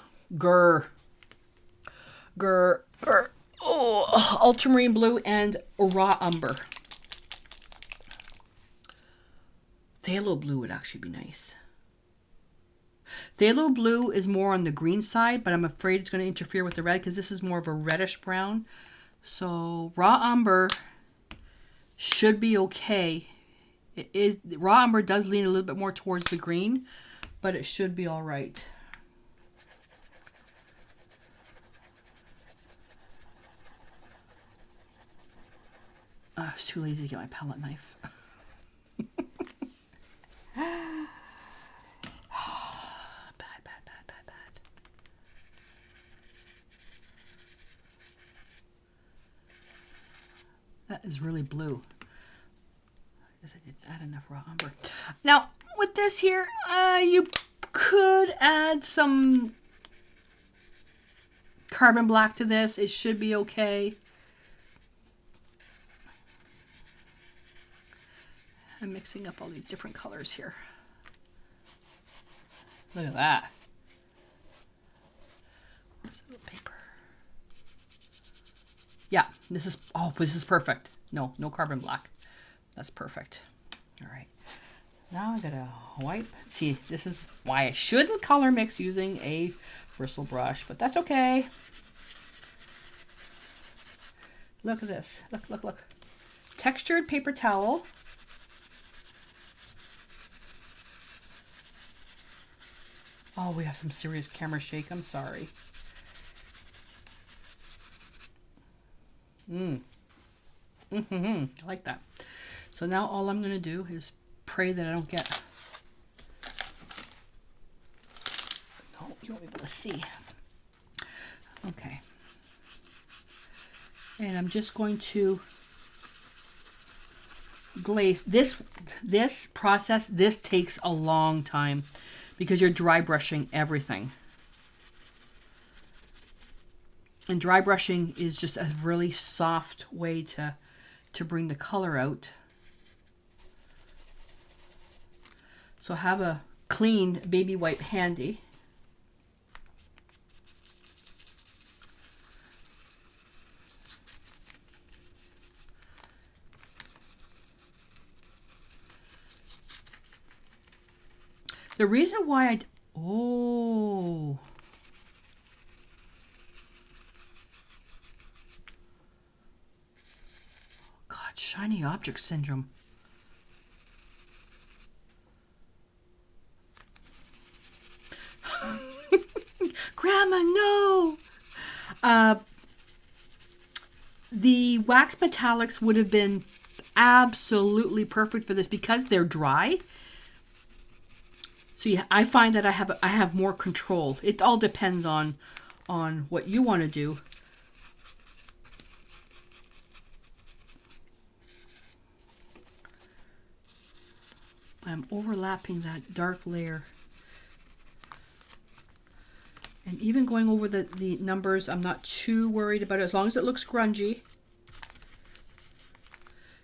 ultramarine blue and raw umber. Phthalo blue would actually be nice. Phthalo blue is more on the green side, but I'm afraid it's going to interfere with the red because this is more of a reddish brown. So raw umber should be okay. It is, raw umber does lean a little bit more towards the green, but it should be all right. I was too lazy to get my palette knife. Bad. That is really blue. I guess I didn't add enough raw umber. Now, with this here, you could add some carbon black to this. It should be okay. I'm mixing up all these different colors here. Look at that. Where's the little paper? Yeah, this is perfect. No carbon black. That's perfect. All right. Now I gotta wipe. See, this is why I shouldn't color mix using a bristle brush, but that's okay. Look at this. Look. Textured paper towel. Oh, we have some serious camera shake. I'm sorry. I like that. So now all I'm going to do is pray that I don't get... No, you won't be able to see. Okay. And I'm just going to glaze. This process, this takes a long time because you're dry brushing everything. And dry brushing is just a really soft way to bring the color out. So have a clean baby wipe handy. The reason why oh. God, shiny object syndrome. Grandma, no! The wax metallics would have been absolutely perfect for this because they're dry. So yeah, I find that I have more control. It all depends on what you want to do. I'm overlapping that dark layer. And even going over the numbers, I'm not too worried about it as long as it looks grungy.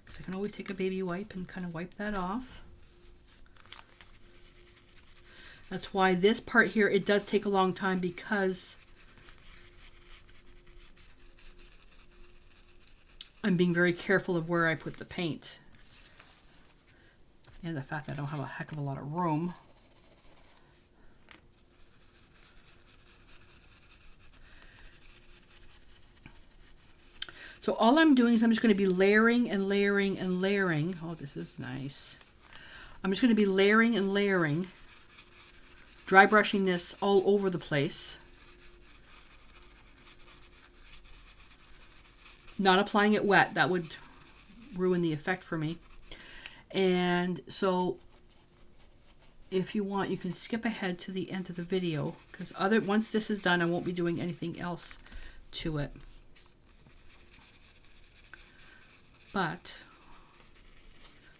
Because I can always take a baby wipe and kind of wipe that off. That's why this part here, it does take a long time because I'm being very careful of where I put the paint. And the fact that I don't have a heck of a lot of room. So all I'm doing is I'm just going to be layering and layering and layering. Oh, this is nice. I'm just going to be layering and layering. Dry brushing this all over the place. Not applying it wet. That would ruin the effect for me. And so if you want, you can skip ahead to the end of the video because once this is done, I won't be doing anything else to it. But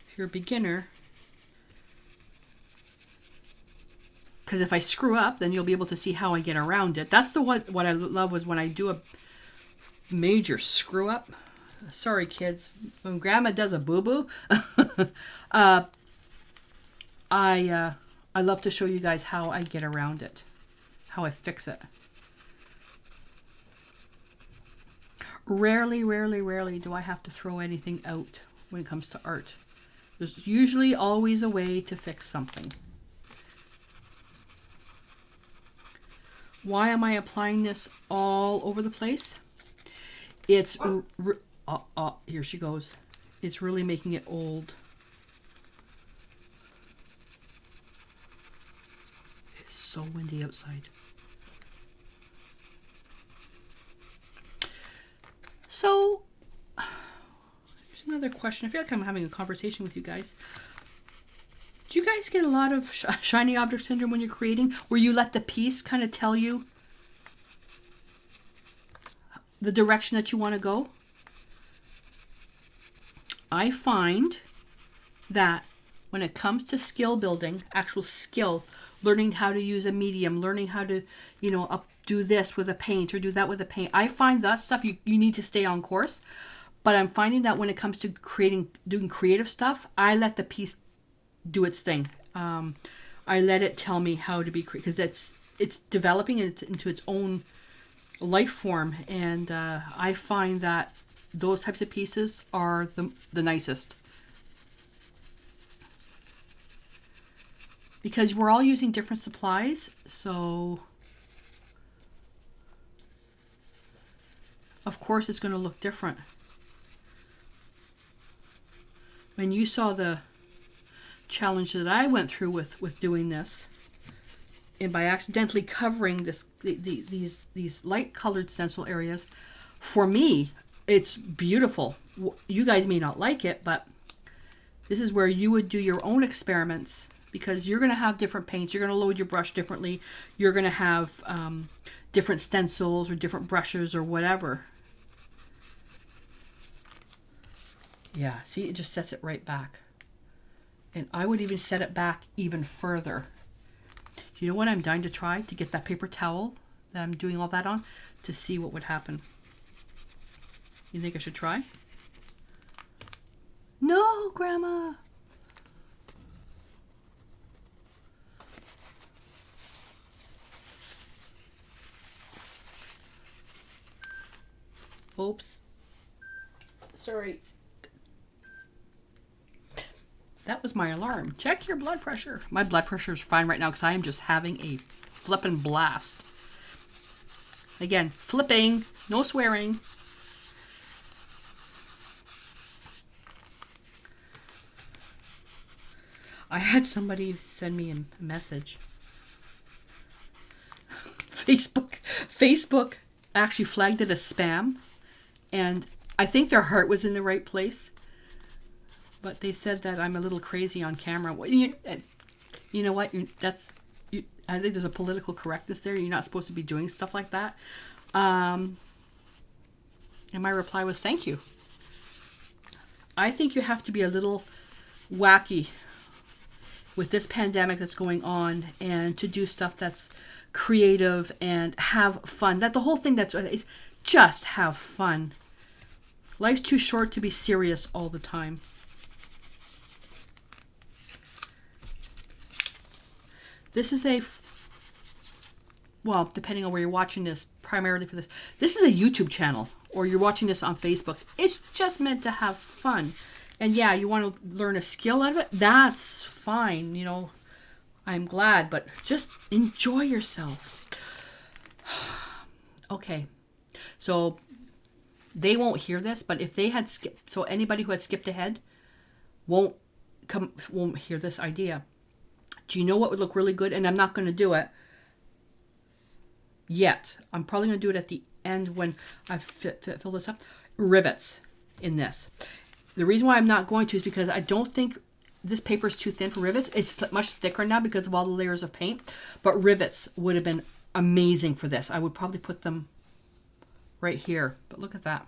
if you're a beginner, because if I screw up, then you'll be able to see how I get around it. That's what I love was when I do a major screw up. Sorry, kids. When Grandma does a boo-boo, I love to show you guys how I get around it, how I fix it. Rarely do I have to throw anything out when it comes to art. There's usually always a way to fix something. Why am I applying this all over the place? It's, here she goes. It's really making it old. It's so windy outside. So, here's another question. I feel like I'm having a conversation with you guys. Do you guys get a lot of shiny object syndrome when you're creating, where you let the piece kind of tell you the direction that you want to go? I find that when it comes to skill building, actual skill, learning how to use a medium, learning how to, you know, do this with a paint or do that with a paint, I find that stuff you need to stay on course. But I'm finding that when it comes to doing creative stuff, I let the piece do its thing. I let it tell me how to be creative, because it's developing into its own life form, and I find that those types of pieces are the nicest, because we're all using different supplies. So of course it's going to look different. When you saw the challenge that I went through with doing this, and by accidentally covering these light colored stencil areas, for me it's beautiful. You guys may not like it, but this is where you would do your own experiments, because you're going to have different paints, you're going to load your brush differently, you're going to have different stencils or different brushes or whatever. Yeah, see, it just sets it right back. And I would even set it back even further. You know what I'm dying to try? To get that paper towel that I'm doing all that on, to see what would happen. You think I should try? No, Grandma! Oops. Sorry. That was my alarm. Check your blood pressure. My blood pressure is fine right now because I am just having a flippin' blast. Again, flipping, no swearing. I had somebody send me a message. Facebook actually flagged it as spam, and I think their heart was in the right place. But they said that I'm a little crazy on camera. Well, you know what? I think there's a political correctness there. You're not supposed to be doing stuff like that. And my reply was, thank you. I think you have to be a little wacky with this pandemic that's going on, and to do stuff that's creative and have fun. That the whole thing is just have fun. Life's too short to be serious all the time. This is well, depending on where you're watching this, primarily for this is a YouTube channel, or you're watching this on Facebook. It's just meant to have fun. And yeah, you want to learn a skill out of it, that's fine, you know, I'm glad, but just enjoy yourself. Okay, so they won't hear this, but if they had skipped, so anybody who had skipped ahead won't hear this idea. Do you know what would look really good? And I'm not going to do it yet. I'm probably going to do it at the end when I fill this up. Rivets in this. The reason why I'm not going to is because I don't think this paper is too thin for rivets. It's much thicker now because of all the layers of paint. But rivets would have been amazing for this. I would probably put them right here. But look at that.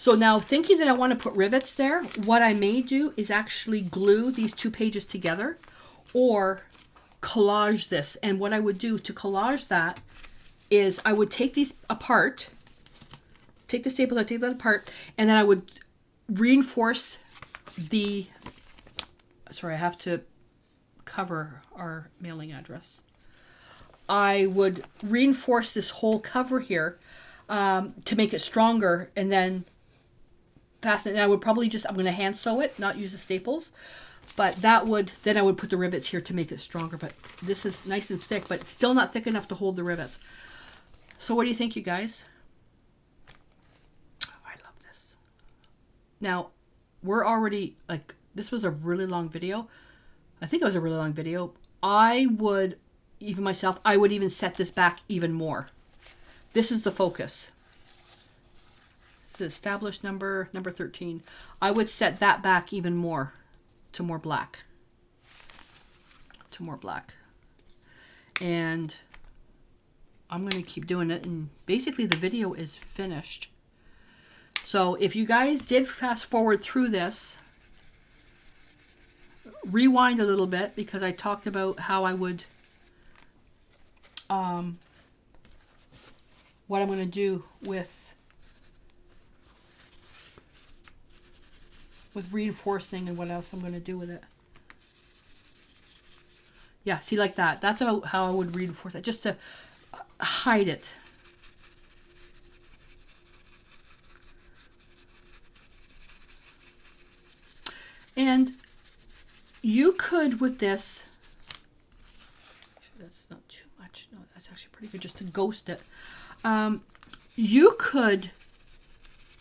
So now, thinking that I want to put rivets there, what I may do is actually glue these two pages together, or collage this. And what I would do to collage that is I would take these apart, take the staples, I take that apart, and then I would reinforce sorry, I have to cover our mailing address. I would reinforce this whole cover here to make it stronger, and then fasten it. And I would probably I'm going to hand sew it, not use the staples. But then I would put the rivets here to make it stronger. But this is nice and thick, but it's still not thick enough to hold the rivets. So what do you think, you guys? Now, we're already, like, this was a really long video. I think it was a really long video. I would, even myself, I would even set this back even more. This is the focus. The established number 13. I would set that back even more to more black. To more black. And I'm going to keep doing it. And basically the video is finished. So if you guys did fast forward through this, rewind a little bit, because I talked about how I would, what I'm going to do with reinforcing and what else I'm going to do with it. Yeah, see, like that. That's how I would reinforce it, just to hide it. And you could, with this, that's not too much. No, that's actually pretty good just to ghost it. You could,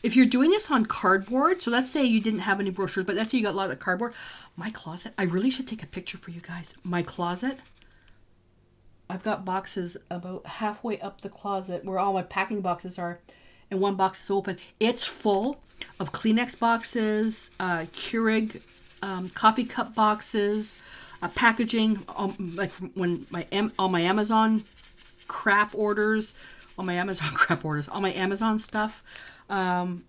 if you're doing this on cardboard, so let's say you didn't have any brochures, but let's say you got a lot of cardboard. My closet, I really should take a picture for you guys. My closet, I've got boxes about halfway up the closet where all my packing boxes are, and one box is open. It's full of Kleenex boxes, Keurig coffee cup boxes, packaging, like when all my Amazon crap orders, all my Amazon stuff. Yep,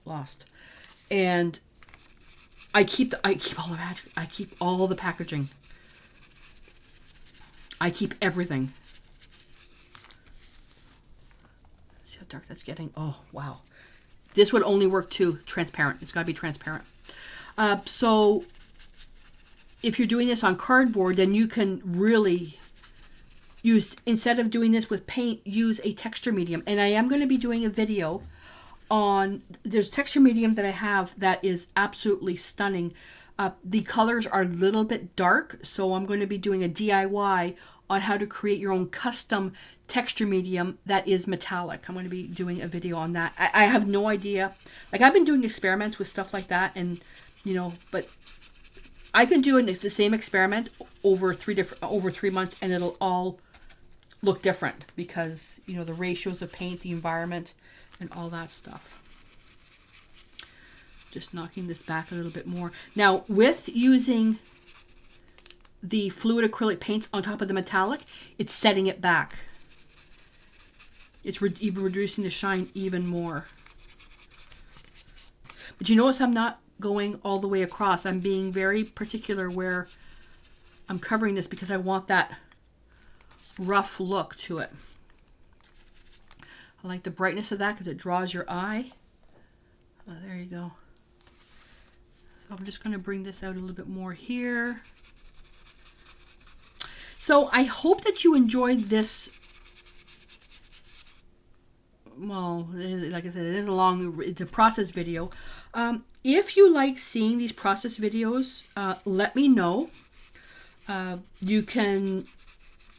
lost. And I keep all the packaging. I keep everything. See how dark that's getting? Oh, wow. This would only work too transparent. It's got to be transparent. So if you're doing this on cardboard, then you can really use, instead of doing this with paint, use a texture medium. And I am going to be doing a video on, there's texture medium that I have that is absolutely stunning. The colors are a little bit dark, so I'm going to be doing a DIY on how to create your own custom texture medium that is metallic. I'm going to be doing a video on that. I have no idea. Like, I've been doing experiments with stuff like that, and but I can do the same experiment over 3 months, and it'll all look different because the ratios of paint, the environment, and all that stuff. Just knocking this back a little bit more. Now, with using the fluid acrylic paints on top of the metallic, it's setting it back. It's even reducing the shine even more. But you notice I'm not going all the way across. I'm being very particular where I'm covering this because I want that rough look to it. I like the brightness of that because it draws your eye. Oh, there you go. So I'm just going to bring this out a little bit more here. So I hope that you enjoyed this. Well, like I said, it's a process video. If you like seeing these process videos, let me know. You can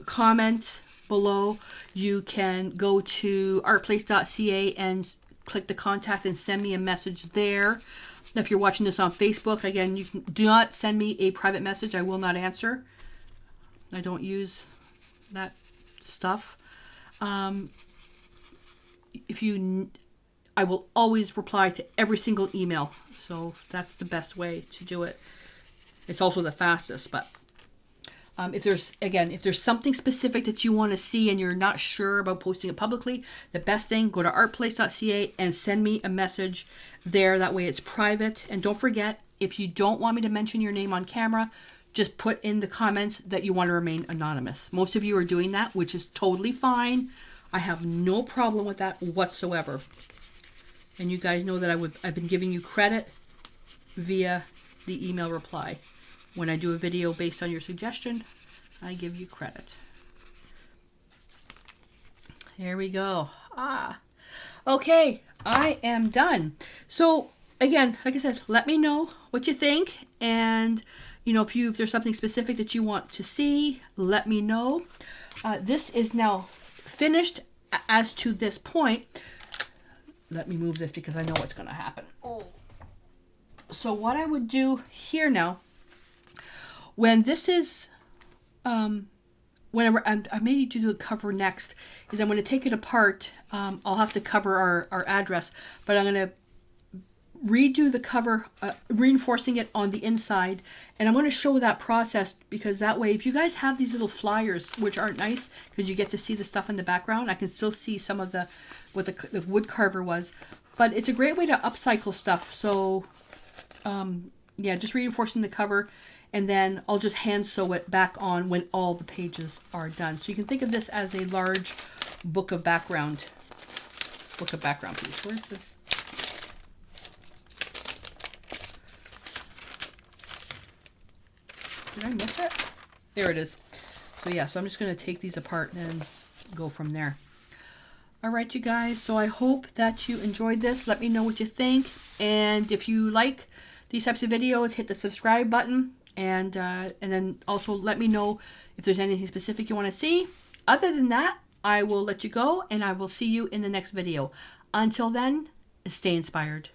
comment below. You can go to artplace.ca and click the contact and send me a message there. If you're watching this on Facebook, again, do not send me a private message. I will not answer. I don't use that stuff. I will always reply to every single email. So that's the best way to do it. It's also the fastest, but if there's something specific that you want to see and you're not sure about posting it publicly, the best thing, go to artplace.ca and send me a message there. That way it's private. And don't forget, if you don't want me to mention your name on camera, just put in the comments that you want to remain anonymous. Most of you are doing that, which is totally fine. I have no problem with that whatsoever. And you guys know that I've been giving you credit via the email reply. When I do a video based on your suggestion, I give you credit. There we go. Okay, I am done. So again, like I said, let me know what you think, and if there's something specific that you want to see, let me know. This is now finished as to this point. let me move this because I know what's going to happen. Oh. So what I would do here now, when this is, whenever I may need to do the cover next, is I'm going to take it apart. I'll have to cover our address, but I'm going to redo the cover, reinforcing it on the inside, and I'm going to show that process, because that way, if you guys have these little flyers, which aren't nice because you get to see the stuff in the background, I can still see some of the what the wood carver was, but it's a great way to upcycle stuff. So yeah, just reinforcing the cover, and then I'll just hand sew it back on when all the pages are done. So you can think of this as a large book of background piece. Where's this? Did I miss it? There it is. So yeah, so I'm just going to take these apart and go from there. All right, you guys. So I hope that you enjoyed this. Let me know what you think. And if you like these types of videos, hit the subscribe button. And then also let me know if there's anything specific you want to see. Other than that, I will let you go, and I will see you in the next video. Until then, stay inspired.